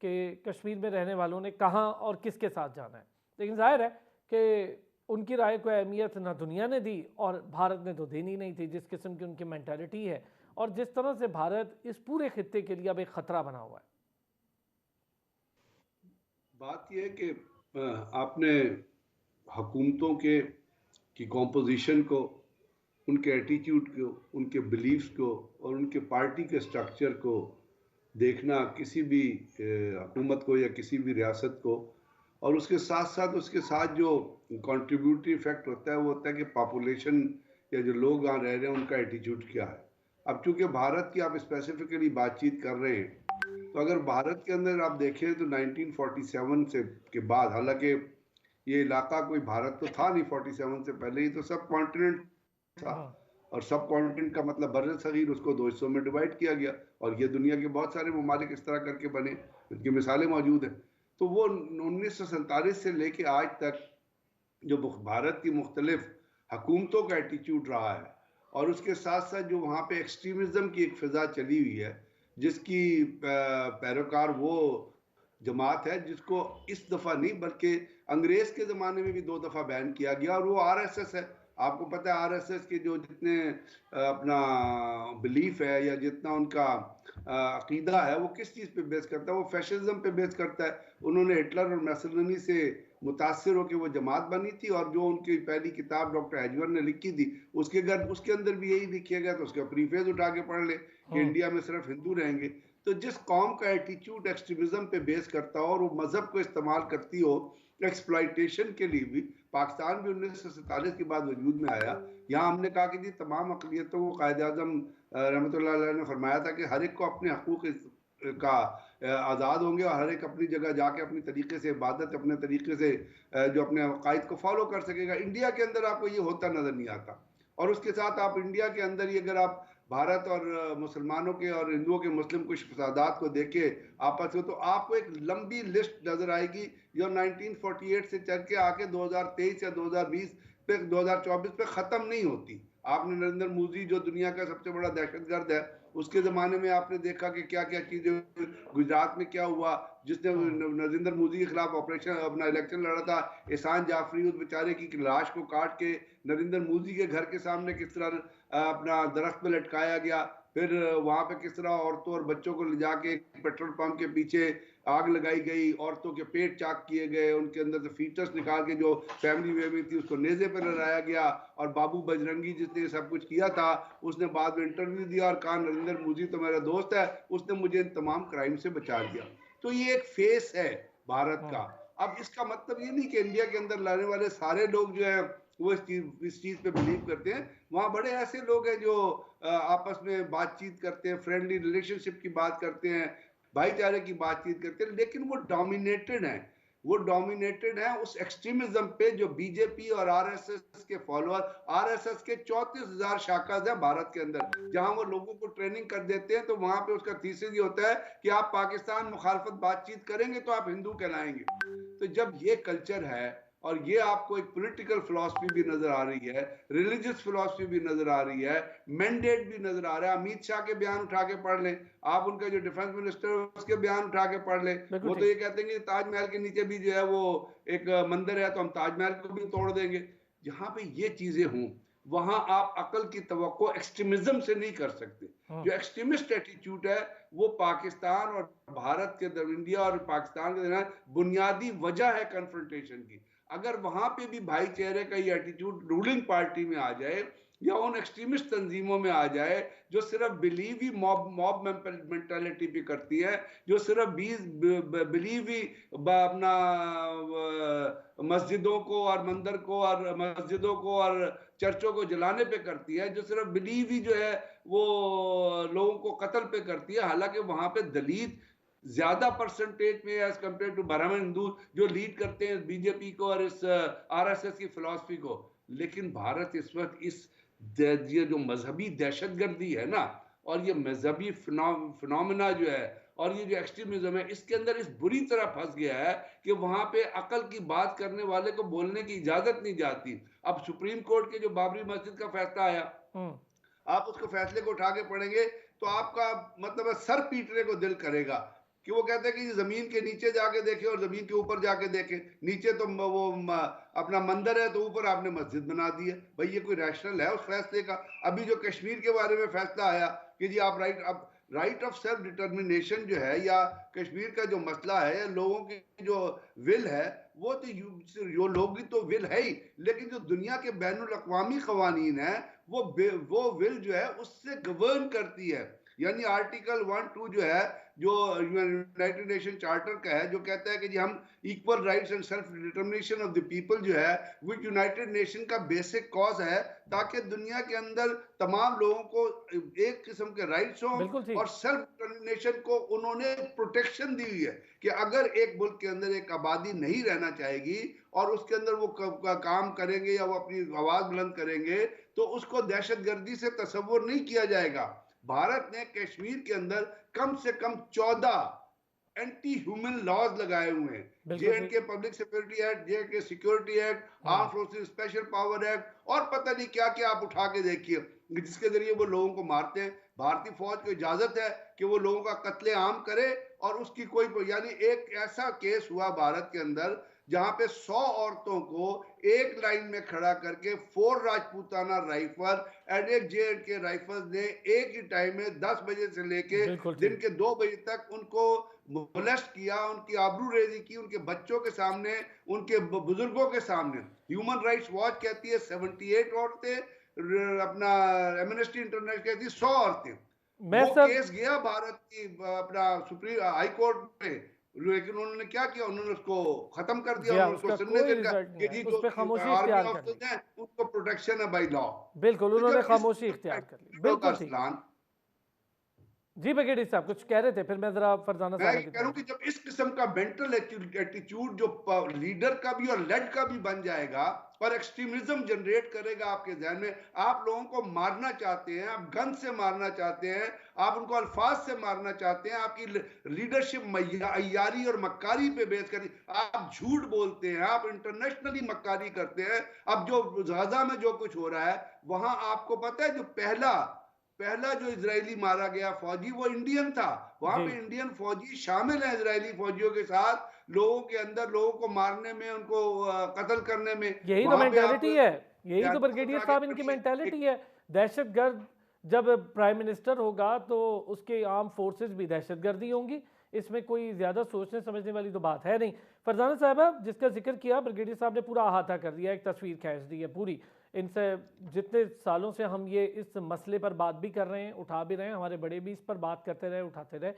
कि कश्मीर में रहने वालों ने कहाँ और किसके साथ जाना है, लेकिन जाहिर है कि उनकी राय को अहमियत ना दुनिया ने दी और भारत ने तो देनी नहीं थी, जिस किस्म की उनकी मेंटालिटी है और जिस तरह से भारत इस पूरे खित्ते के लिए अब एक ख़तरा बना हुआ है। बात यह है कि आपने हुकूमतों की कॉम्पोजिशन को, उनके एटीट्यूड को, उनके बिलीफ्स को और उनके पार्टी के स्ट्रक्चर को देखना किसी भी हुकूमत को या किसी भी रियासत को, और उसके साथ जो कंट्रीब्यूटरी इफेक्ट होता है वो होता है कि पॉपुलेशन या जो लोग वहाँ रह रहे हैं उनका एटीट्यूड क्या है। अब चूंकि भारत की आप स्पेसिफिकली बातचीत कर रहे हैं, तो अगर भारत के अंदर आप देखें तो 1947 से के बाद, हालांकि ये इलाका कोई भारत तो था नहीं, 47 से पहले ही तो सब कॉन्टिनेंट था, और सब कॉन्टिनेंट का मतलब बर्र सगीर, उसको 2 हिस्सों में डिवाइड किया गया और ये दुनिया के बहुत सारे ममालिक इस तरह करके बने, उनकी मिसालें मौजूद हैं। तो वो 1947 से लेके आज तक जो भारत की मुख्तलिफ हुकूमतों का एटीट्यूड रहा है, और उसके साथ साथ जो वहाँ पे एक्सट्रीमिज्म की एक फिजा चली हुई है, जिसकी पैरोकार वो जमात है जिसको इस दफ़ा नहीं बल्कि अंग्रेज़ के ज़माने में भी 2 दफ़ा बैन किया गया, और वो आरएसएस है। आपको पता है आरएसएस के जो जितने अपना बिलीफ है या जितना उनका अकीदा है वो किस चीज़ पे बेस करता है, वो फैशिज्म पे बेस करता है। उन्होंने हिटलर और मैसोलिनी से मुतासिर होकर वो जमात बनी थी, और जो उनकी पहली किताब डॉक्टर हैजवर ने लिखी थी उसके अंदर भी यही लिखा गया, तो उसका प्रीफेस उठा के पढ़ ले कि इंडिया में सिर्फ हिंदू रहेंगे। तो जिस कौम का एटीट्यूड एक्सट्रीमिज्म पे बेस करता हो और वो मजहब को इस्तेमाल करती हो एक्सप्लॉइटेशन के लिए भी, पाकिस्तान भी 1947 के बाद वजूद में आया। यहाँ हमने कहा कि जी तमाम अक़लियतों को कायद आज़म रहमतुल्लाह अलैह ने फरमाया था कि हर एक को अपने हकूक़ का आज़ाद होंगे और हर एक अपनी जगह जाके अपनी तरीके से इबादत, अपने तरीके से जो अपने अक़ायद को फॉलो कर सकेगा। इंडिया के अंदर आपको ये होता नज़र नहीं आता। और उसके साथ आप इंडिया के अंदर ही अगर आप भारत और मुसलमानों के और हिंदुओं के मुस्लिम कुछ फसादात को देखे आपस में, तो आपको एक लंबी लिस्ट नजर आएगी जो 1948 से चल के आके 2023 या 2020 पे 2024 पे ख़त्म नहीं होती। आपने नरेंद्र मोदी जो दुनिया का सबसे बड़ा दहशतगर्द है, उसके ज़माने में आपने देखा कि क्या क्या चीज़ें, गुजरात में क्या हुआ, जिसने नरेंद्र मोदी के खिलाफ ऑपरेशन अपना इलेक्शन लड़ा था, एहसान जाफरी उस बेचारे की लाश को काट के नरेंद्र मोदी के घर के सामने किस तरह अपना दरख्त पे लटकाया गया, फिर वहाँ पे किस तरह औरतों और बच्चों को ले जाके पेट्रोल पंप के पीछे आग लगाई गई, औरतों के पेट चाक किए गए, उनके अंदर से फीटस निकाल के जो फैमिली में थी उसको नेज़े पर लहराया गया, और बाबू बजरंगी जिसने सब कुछ किया था उसने बाद में इंटरव्यू दिया और कहा नरेंद्र मोदी तो मेरा दोस्त है, उसने मुझे इन तमाम क्राइम से बचा दिया। तो ये एक फेस है भारत का। अब इसका मतलब ये नहीं कि इंडिया के अंदर लाने वाले सारे लोग जो है वो इस चीज पे बिलीव करते हैं। वहाँ बड़े ऐसे लोग हैं जो आपस में बातचीत करते हैं, फ्रेंडली रिलेशनशिप की बात करते हैं, भाईचारे की बातचीत करते हैं, लेकिन वो डोमिनेटेड है उस एक्सट्रीमिज्म पे जो बीजेपी और आरएसएस के फॉलोअर, आरएसएस के 34,000 शाखाज है भारत के अंदर, जहां वो लोगों को ट्रेनिंग कर देते हैं। तो वहां पे उसका थीसिस ये होता है कि आप पाकिस्तान मुखालफत बातचीत करेंगे तो आप हिंदू कहलाएंगे। तो जब ये कल्चर है और ये आपको एक पॉलिटिकल फिलॉसफी भी नजर आ रही है, रिलीजियस फिलॉसफी भी नजर आ रही है, मैंडेट भी नजर आ रहा है। अमित शाह के बयान उठा के पढ़ लें आप, उनका जो डिफेंस मिनिस्टर है उसके बयान उठा के पढ़ लें, वो तो ये कहते हैं कि ताजमहल के नीचे भी जो है वो एक मंदिर है तो हम ताजमहल को भी तोड़ देंगे। जहां पे ये चीजें हों वहां आप अकल की तवक्को एक्सट्रीमिज्म से नहीं कर सकते। जो एक्सट्रीमिस्ट एटीट्यूड है वो पाकिस्तान और भारत के दरमियान, इंडिया और पाकिस्तान के दरमियान बुनियादी वजह है कन्फ्रंटेशन की। अगर वहां पे भी भाईचारे का ये एटीट्यूड रूलिंग पार्टी में आ जाए या उन एक्सट्रीमिस्ट तंजीमों में आ जाए जो सिर्फ बिलीव ही मॉब मेंटालिटी पे करती है, जो सिर्फ बिलीव ही अपना मस्जिदों को और मंदिर को और मस्जिदों को और चर्चों को जलाने पे करती है, जो सिर्फ बिलीव ही जो है वो लोगों को कत्ल पे करती है, हालांकि वहां पे दलित ज्यादा परसेंटेज में एज कंपेयर टू ब्राह्मण हिंदू जो लीड करते हैं बीजेपी को और इस आरएसएस की फिलॉसफी को। लेकिन भारत इस वक्त इस ये जो मजहबी दहशतगर्दी है ना, और ये मजहबी फिनोमेना जो है और ये जो एक्सट्रीमिज्म है, इसके अंदर इस बुरी तरह फंस गया है कि वहां पे अकल की बात करने वाले को बोलने की इजाजत नहीं जाती। अब सुप्रीम कोर्ट के जो बाबरी मस्जिद का फैसला आया, आप उसको फैसले को उठा के पढ़ेंगे तो आपका मतलब सर पीटने को दिल करेगा कि वो कहते हैं कि जमीन के नीचे जाके देखे और जमीन के ऊपर जाके देखे। नीचे तो वो अपना मंदिर है तो ऊपर आपने मस्जिद बना दी है। भाई ये कोई रैशनल है उस फैसले का? अभी जो कश्मीर के बारे में फैसला आया कि जी आप राइट ऑफ सेल्फ डिटर्मिनेशन जो है या कश्मीर का जो मसला है या लोगों की जो विल है, वो तो जो लोग तो विल है ही, लेकिन जो दुनिया के बैनुल अक़वामी क़वानीन है वो विल जो है उससे गवर्न करती है। यानी आर्टिकल 1-2 जो है जो यूनाइटेड नेशन चार्टर का है, जो कहता है कि जी हम equal rights and self determination of the people जो है वो यूनाइटेड नेशन का बेसिक कॉज है, ताकि दुनिया के अंदर तमाम लोगों को एक किस्म के राइट्स हों और सेल्फ डिटर्मिनेशन को उन्होंने प्रोटेक्शन दी हुई है कि अगर एक मुल्क के अंदर एक आबादी नहीं रहना चाहेगी और उसके अंदर वो काम करेंगे या वो अपनी आवाज बुलंद करेंगे तो उसको दहशतगर्दी से तस्वुर नहीं किया जाएगा। भारत ने कश्मीर के अंदर कम से कम 14 एंटी ह्यूमन लॉज लगाए हुए हैं। J&K public security act, J&K security act, arm forces special power act और पता नहीं क्या क्या आप उठा के देखिए, जिसके जरिए वो लोगों को मारते हैं। भारतीय फौज को इजाजत है कि वो लोगों का कत्लेआम करे और उसकी कोई, यानी एक ऐसा केस हुआ भारत के अंदर जहां पे 100 औरतों को एक लाइन में खड़ा करके 4 राजपूताना राइफल एंड एक जे.एंड.के राइफल्स ने एक ही टाइम में 10 बजे से लेके दिन के 2 बजे तक उनको मोलेस्ट किया, उनकी आबरूरेजी की, उनके बच्चों के सामने, उनके बुजुर्गों के सामने। ह्यूमन राइट्स वॉच कहती है 78 औरतें, अपना एमनेस्टी इंटरनेशनल कहती है 100 औरतें। वो केस गया भारत की अपना सुप्रीम हाई कोर्ट में, लेकिन उन्होंने क्या किया, उन्होंने उसको खत्म कर दिया, उसको सुनने दिया कि जी जो आर्मी ऑफिसर्स हैं उनको प्रोटेक्शन है बाय लॉ। बिल्कुल, उन्होंने खामोशी इख्तियार कर ली। बिल्कुल जी ब्रिगेडियर साहब कुछ कह रहे थे, फिर मैं जरा फरजाना साहब कह रहा हूं कि जब इस किस्म का मेंटल एटीट्यूड जो लीडर का भी और लेड का भी बन जाएगा और एक्सट्रीमिज्म जनरेट करेगा आपके ज़हन में, आप लोगों को मारना चाहते हैं, आप गन से मारना चाहते हैं, आप उनको अल्फाज से मारना चाहते हैं, आपकी लीडरशिप अय्यारी और मक्कारी पे बेस करी, आप झूठ बोलते हैं, आप इंटरनेशनली मक्कारी करते हैं। अब जो गाजा में जो कुछ हो रहा है वहां आपको पता है, जो पहला जो इजरायली मारा गया फौजी वो इंडियन था। वहां पे इंडियन फौजी शामिल है इजरायली फौजियों के साथ, लोगों के अंदर लोगों को मारने में, उनको कत्ल करने में। यही तो मेंटालिटी है, यही तो ब्रिगेडियर साहब इनकी मेंटालिटी है। दहशतगर्द जब प्राइम मिनिस्टर होगा तो उसके आर्म फोर्सेस भी दहशतगर्दी होंगी, इसमें कोई ज़्यादा सोचने समझने वाली तो बात है नहीं। फरजाना साहबा, जिसका जिक्र किया ब्रिगेडियर साहब ने पूरा अहाता कर दिया, एक तस्वीर खींच दी है पूरी। इनसे जितने सालों से हम ये इस मसले पर बात भी कर रहे हैं, उठा भी रहे हैं, हमारे बड़े भी इस पर बात करते रहे, उठाते रहे,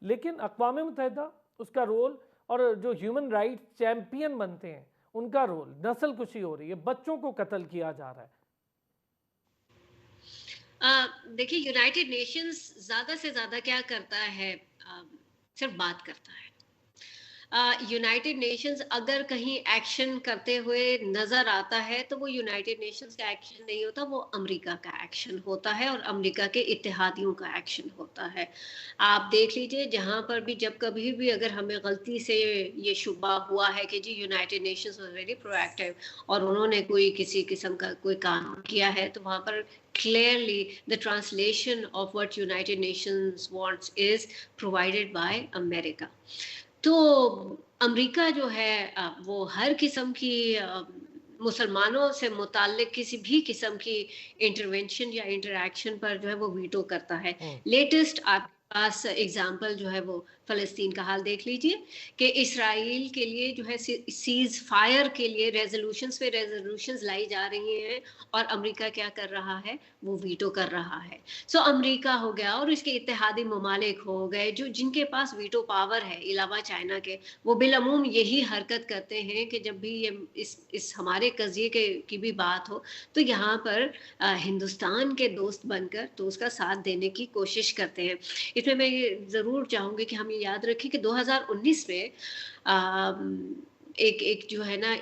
लेकिन अक़वाम मुत्तहिदा उसका रोल और जो ह्यूमन राइट्स चैम्पियन बनते हैं उनका रोल, नस्ल कुशी हो रही है, बच्चों को कत्ल किया जा रहा है। देखिए, यूनाइटेड नेशंस ज़्यादा से ज़्यादा क्या करता है, सिर्फ बात करता है। यूनाइटेड नेशंस अगर कहीं एक्शन करते हुए नज़र आता है तो वो यूनाइटेड नेशंस का एक्शन नहीं होता, वो अमेरिका का एक्शन होता है और अमेरिका के इत्तेहादियों का एक्शन होता है। आप देख लीजिए, जहाँ पर भी जब कभी भी अगर हमें गलती से ये शुबा हुआ है कि जी United Nations was very proactive और उन्होंने कोई किसी किस्म का कोई काम किया है, तो वहाँ पर clearly the translation of what United Nations wants is provided by America. तो अमेरिका जो है वो हर किस्म की मुसलमानों से मुताल्लिक किसी भी किस्म की इंटरवेंशन या इंटरैक्शन पर जो है वो वीटो करता है। लेटेस्ट आपके पास एग्जांपल जो है वो फ़लस्तीन का हाल देख लीजिए कि इसराइल के लिए जो है सीज फायर के लिए रेजोल्यूशंस पे रेजोल्यूशंस लाई जा रही हैं और अमेरिका क्या कर रहा है, वो वीटो कर रहा है। सो अमेरिका हो गया और इसके इत्तेहादी ममालिक हो गए जो जिनके पास वीटो पावर है अलावा चाइना के, वो बिलअमूम यही हरकत करते हैं कि जब भी ये इस हमारे कज़िये की भी बात हो तो यहाँ पर हिंदुस्तान के दोस्त बनकर तो उसका साथ देने की कोशिश करते हैं। इसमें मैं ये ज़रूर चाहूँगी कि हम ये याद रखें कि 2019 में एक जो है ना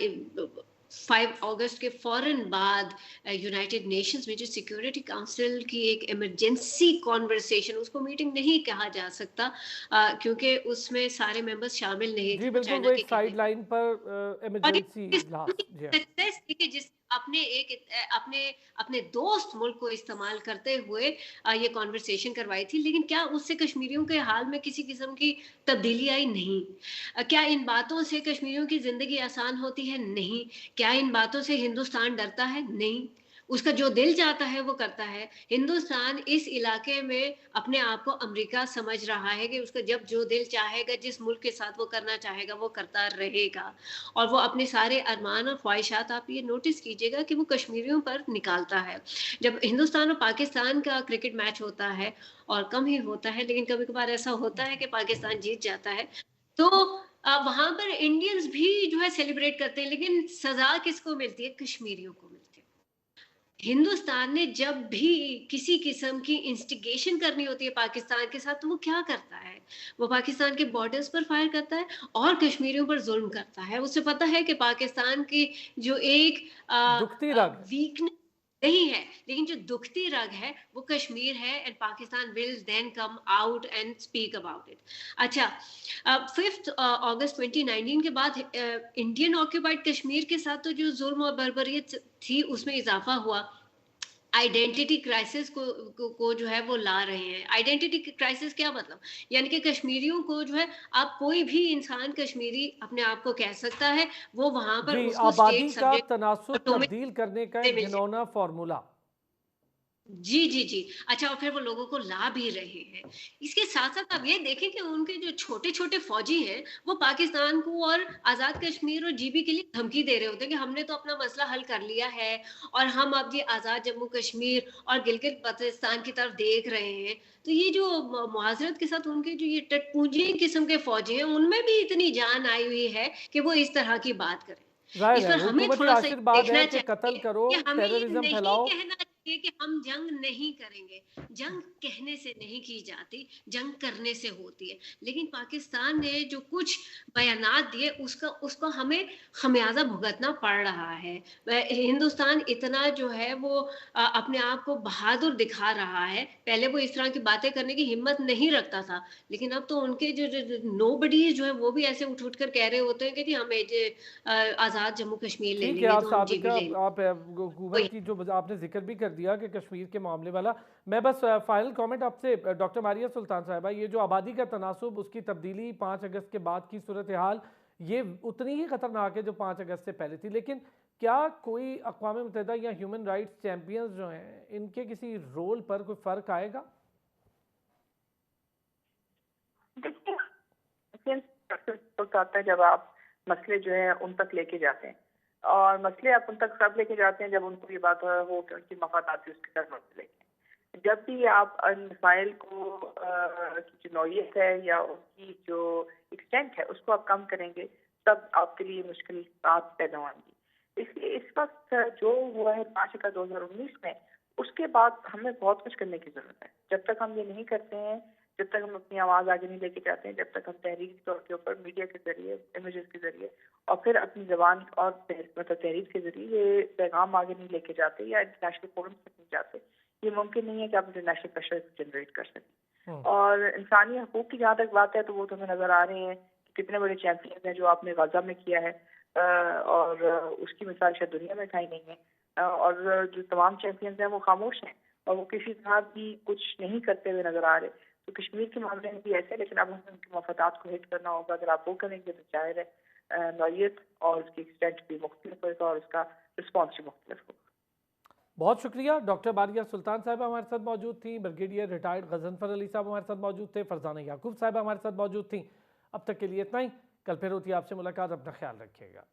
5 अगस्त के फ़ौरन बाद यूनाइटेड नेशंस में जो सिक्योरिटी काउंसिल की एक इमरजेंसी कॉन्वर्सेशन, उसको मीटिंग नहीं कहा जा सकता क्योंकि उसमें सारे मेंबर्स शामिल नहीं थे। जी बिल्कुल, वो एक साइड लाइन पर इमरजेंसी सक्सेस थी कि जिस अपने दोस्त मुल्क को इस्तेमाल करते हुए ये कॉन्वर्सेशन करवाई थी, लेकिन क्या उससे कश्मीरियों के हाल में किसी किस्म की तब्दीली आई? नहीं। क्या इन बातों से कश्मीरियों की जिंदगी आसान होती है? नहीं। क्या इन बातों से हिंदुस्तान डरता है? नहीं। उसका जो दिल चाहता है वो करता है। हिंदुस्तान इस इलाके में अपने आप को अमेरिका समझ रहा है कि उसका जब जो दिल चाहेगा, जिस मुल्क के साथ वो करना चाहेगा वो करता रहेगा और वो अपने सारे अरमान और ख्वाहिशात, आप ये नोटिस कीजिएगा कि वो कश्मीरियों पर निकालता है। जब हिंदुस्तान और पाकिस्तान का क्रिकेट मैच होता है, और कम ही होता है लेकिन कभी कभार ऐसा होता है कि पाकिस्तान जीत जाता है, तो वहां पर इंडियंस भी जो है सेलिब्रेट करते हैं, लेकिन सजा किसको मिलती है? कश्मीरियों को मिलती है। हिंदुस्तान ने जब भी किसी किस्म की इंस्टिगेशन करनी होती है पाकिस्तान के साथ, तो वो क्या करता है? वो पाकिस्तान के बॉर्डर्स पर फायर करता है और कश्मीरियों पर जुल्म करता है। उसे पता है कि पाकिस्तान की जो एक दुखती रग वीकनेस नहीं है, लेकिन जो दुखती रग है वो कश्मीर है, and Pakistan will then come out and speak about it. अच्छा, 5 अगस्त 2019 के बाद इंडियन ऑक्यूपाइड कश्मीर के साथ तो जो जुल्म और बर्बरियत थी उसमें इजाफा हुआ। आइडेंटिटी क्राइसिस को जो है वो ला रहे हैं। आइडेंटिटी क्राइसिस क्या मतलब? यानी कि कश्मीरियों को जो है, आप कोई भी इंसान कश्मीरी अपने आप को कह सकता है, वो वहां पर जी, उसको आबादी स्टेट का सब्जेक्ट तनासुब तब्दील करने का एक घिनौना फॉर्मूला। जी, जी, जी। अच्छा, और फिर वो लोगों को ला भी रहे हैं। इसके साथ-साथ आप ये देखें कि उनके जो छोटे-छोटे फ़ौजी हैं, वो पाकिस्तान को और आज़ाद कश्मीर और जीबी के लिए धमकी दे रहे होते हैं कि हमने तो अपना मसला हल कर लिया है और हम अब ये आज़ाद जम्मू कश्मीर और गिलगित बल्तिस्तान की तरफ देख रहे हैं। तो ये जो मुआज़रत के साथ उनके जो ये टटपूंजी किस्म के फ़ौजी हैं, उनमें भी इतनी जान आई हुई है कि वो इस तरह की बात करें। जाहिर इस है पर हमें हुकूमती थोड़ा-सा आशीर्वाद है देखना कि कत्ल चाहिए करो, कि हमें ये टेररिज्म नहीं फैलाओ। कहना चाहिए कि हम जंग नहीं करेंगे। जंग कहने से नहीं की जाती, जंग करने से होती है। लेकिन पाकिस्तान ने जो कुछ बयानात दिए उसको हमें खमियाजा भुगतना पड़ रहा है। हिंदुस्तान इतना जो है वो अपने आप को बहादुर दिखा रहा है। पहले वो इस तरह की बातें करने की हिम्मत नहीं रखता था, लेकिन अब तो उनके जो नोबडीज जो है वो भी ऐसे उठ कर कह रहे होते हैं कि जी हमें आज़ाद जम्मू कश्मीर ले ठीक है, लेंगे, आप तो हम साबिका, जीबी ले आप हुकूमत की जो आपने जिक्र भी कर दिया कि कश्मीर के मामले वाला, मैं बस फाइनल कमेंट आपसे डॉक्टर मारिया सुल्तान साहिबा, ये जो आबादी का तनासुब, उसकी तब्दीली 5 अगस्त के बाद की सूरत हाल, ये उतनी ही ख़तरनाक है जो 5 अगस्त से पहले थी, लेकिन क्या कोई अक़वाम मुत्तहिदा या ह्यूमन राइट्स चैम्पियंस जो हैं, इनके किसी रोल पर कोई फ़र्क आएगा? वक्त आता है जब आप मसले जो है उन तक लेके जाते हैं, और मसले आप उन तक सब लेके जाते हैं जब उनको ये बात हो कि उनकी मफादात भी उसके साथ मसले हैं। जब भी आप इन मसाइल को की जो नौयत है या उसकी जो एक्सटेंट है उसको आप कम करेंगे, तब आपके लिए मुश्किल बात पैदा होंगी। इसलिए इस वक्त जो हुआ है 5 अगस्त 2019 में, उसके बाद हमें बहुत कुछ करने की जरूरत है। जब तक हम ये नहीं करते हैं, जब तक हम अपनी आवाज़ आगे नहीं लेके जाते हैं, जब तक हम तहरीर के तौर के ऊपर मीडिया के जरिए, इमेजेस के जरिए और फिर अपनी जबान और मतलब तहरीर के जरिए ये पैगाम आगे नहीं लेके जाते या इंटरनेशनल फोरम तक नहीं जाते, ये मुमकिन नहीं है कि आप इंटरनेशनल प्रेशर जनरेट कर सकें। और इंसानी हकूक की जहाँ तक बात है तो वो तो हमें नज़र आ रहे हैं कि कितने बड़े चैंपियन हैं जो आपने गाजा में किया है, और उसकी मिसाल शायद दुनिया में कहीं नहीं है। और जो तमाम चैंपियंस हैं वो खामोश हैं और वो किसी तरह भी कुछ नहीं करते हुए नजर आ रहे। तो कश्मीर के मामले में भी ऐसे है, लेकिन अब हमें उनके मफादात को हिट करना होगा। अगर आप वो करेंगे तो जाहिर है नौयत और उसकी एक्सटेंट भी मुख्तलिफ होगा और उसका रिस्पॉन्स भी मुख्तलिफ होगा। बहुत शुक्रिया। डॉक्टर बारिया सुल्तान साहब हमारे साथ मौजूद थी, ब्रिगेडियर रिटायर्ड गजनफर अली साहब हमारे साथ मौजूद थे, फरजाना याकूब साहब हमारे साथ मौजूद थी। अब तक के लिए इतना ही, कल फिर होती है आपसे मुलाकात, अपना ख्याल रखिएगा।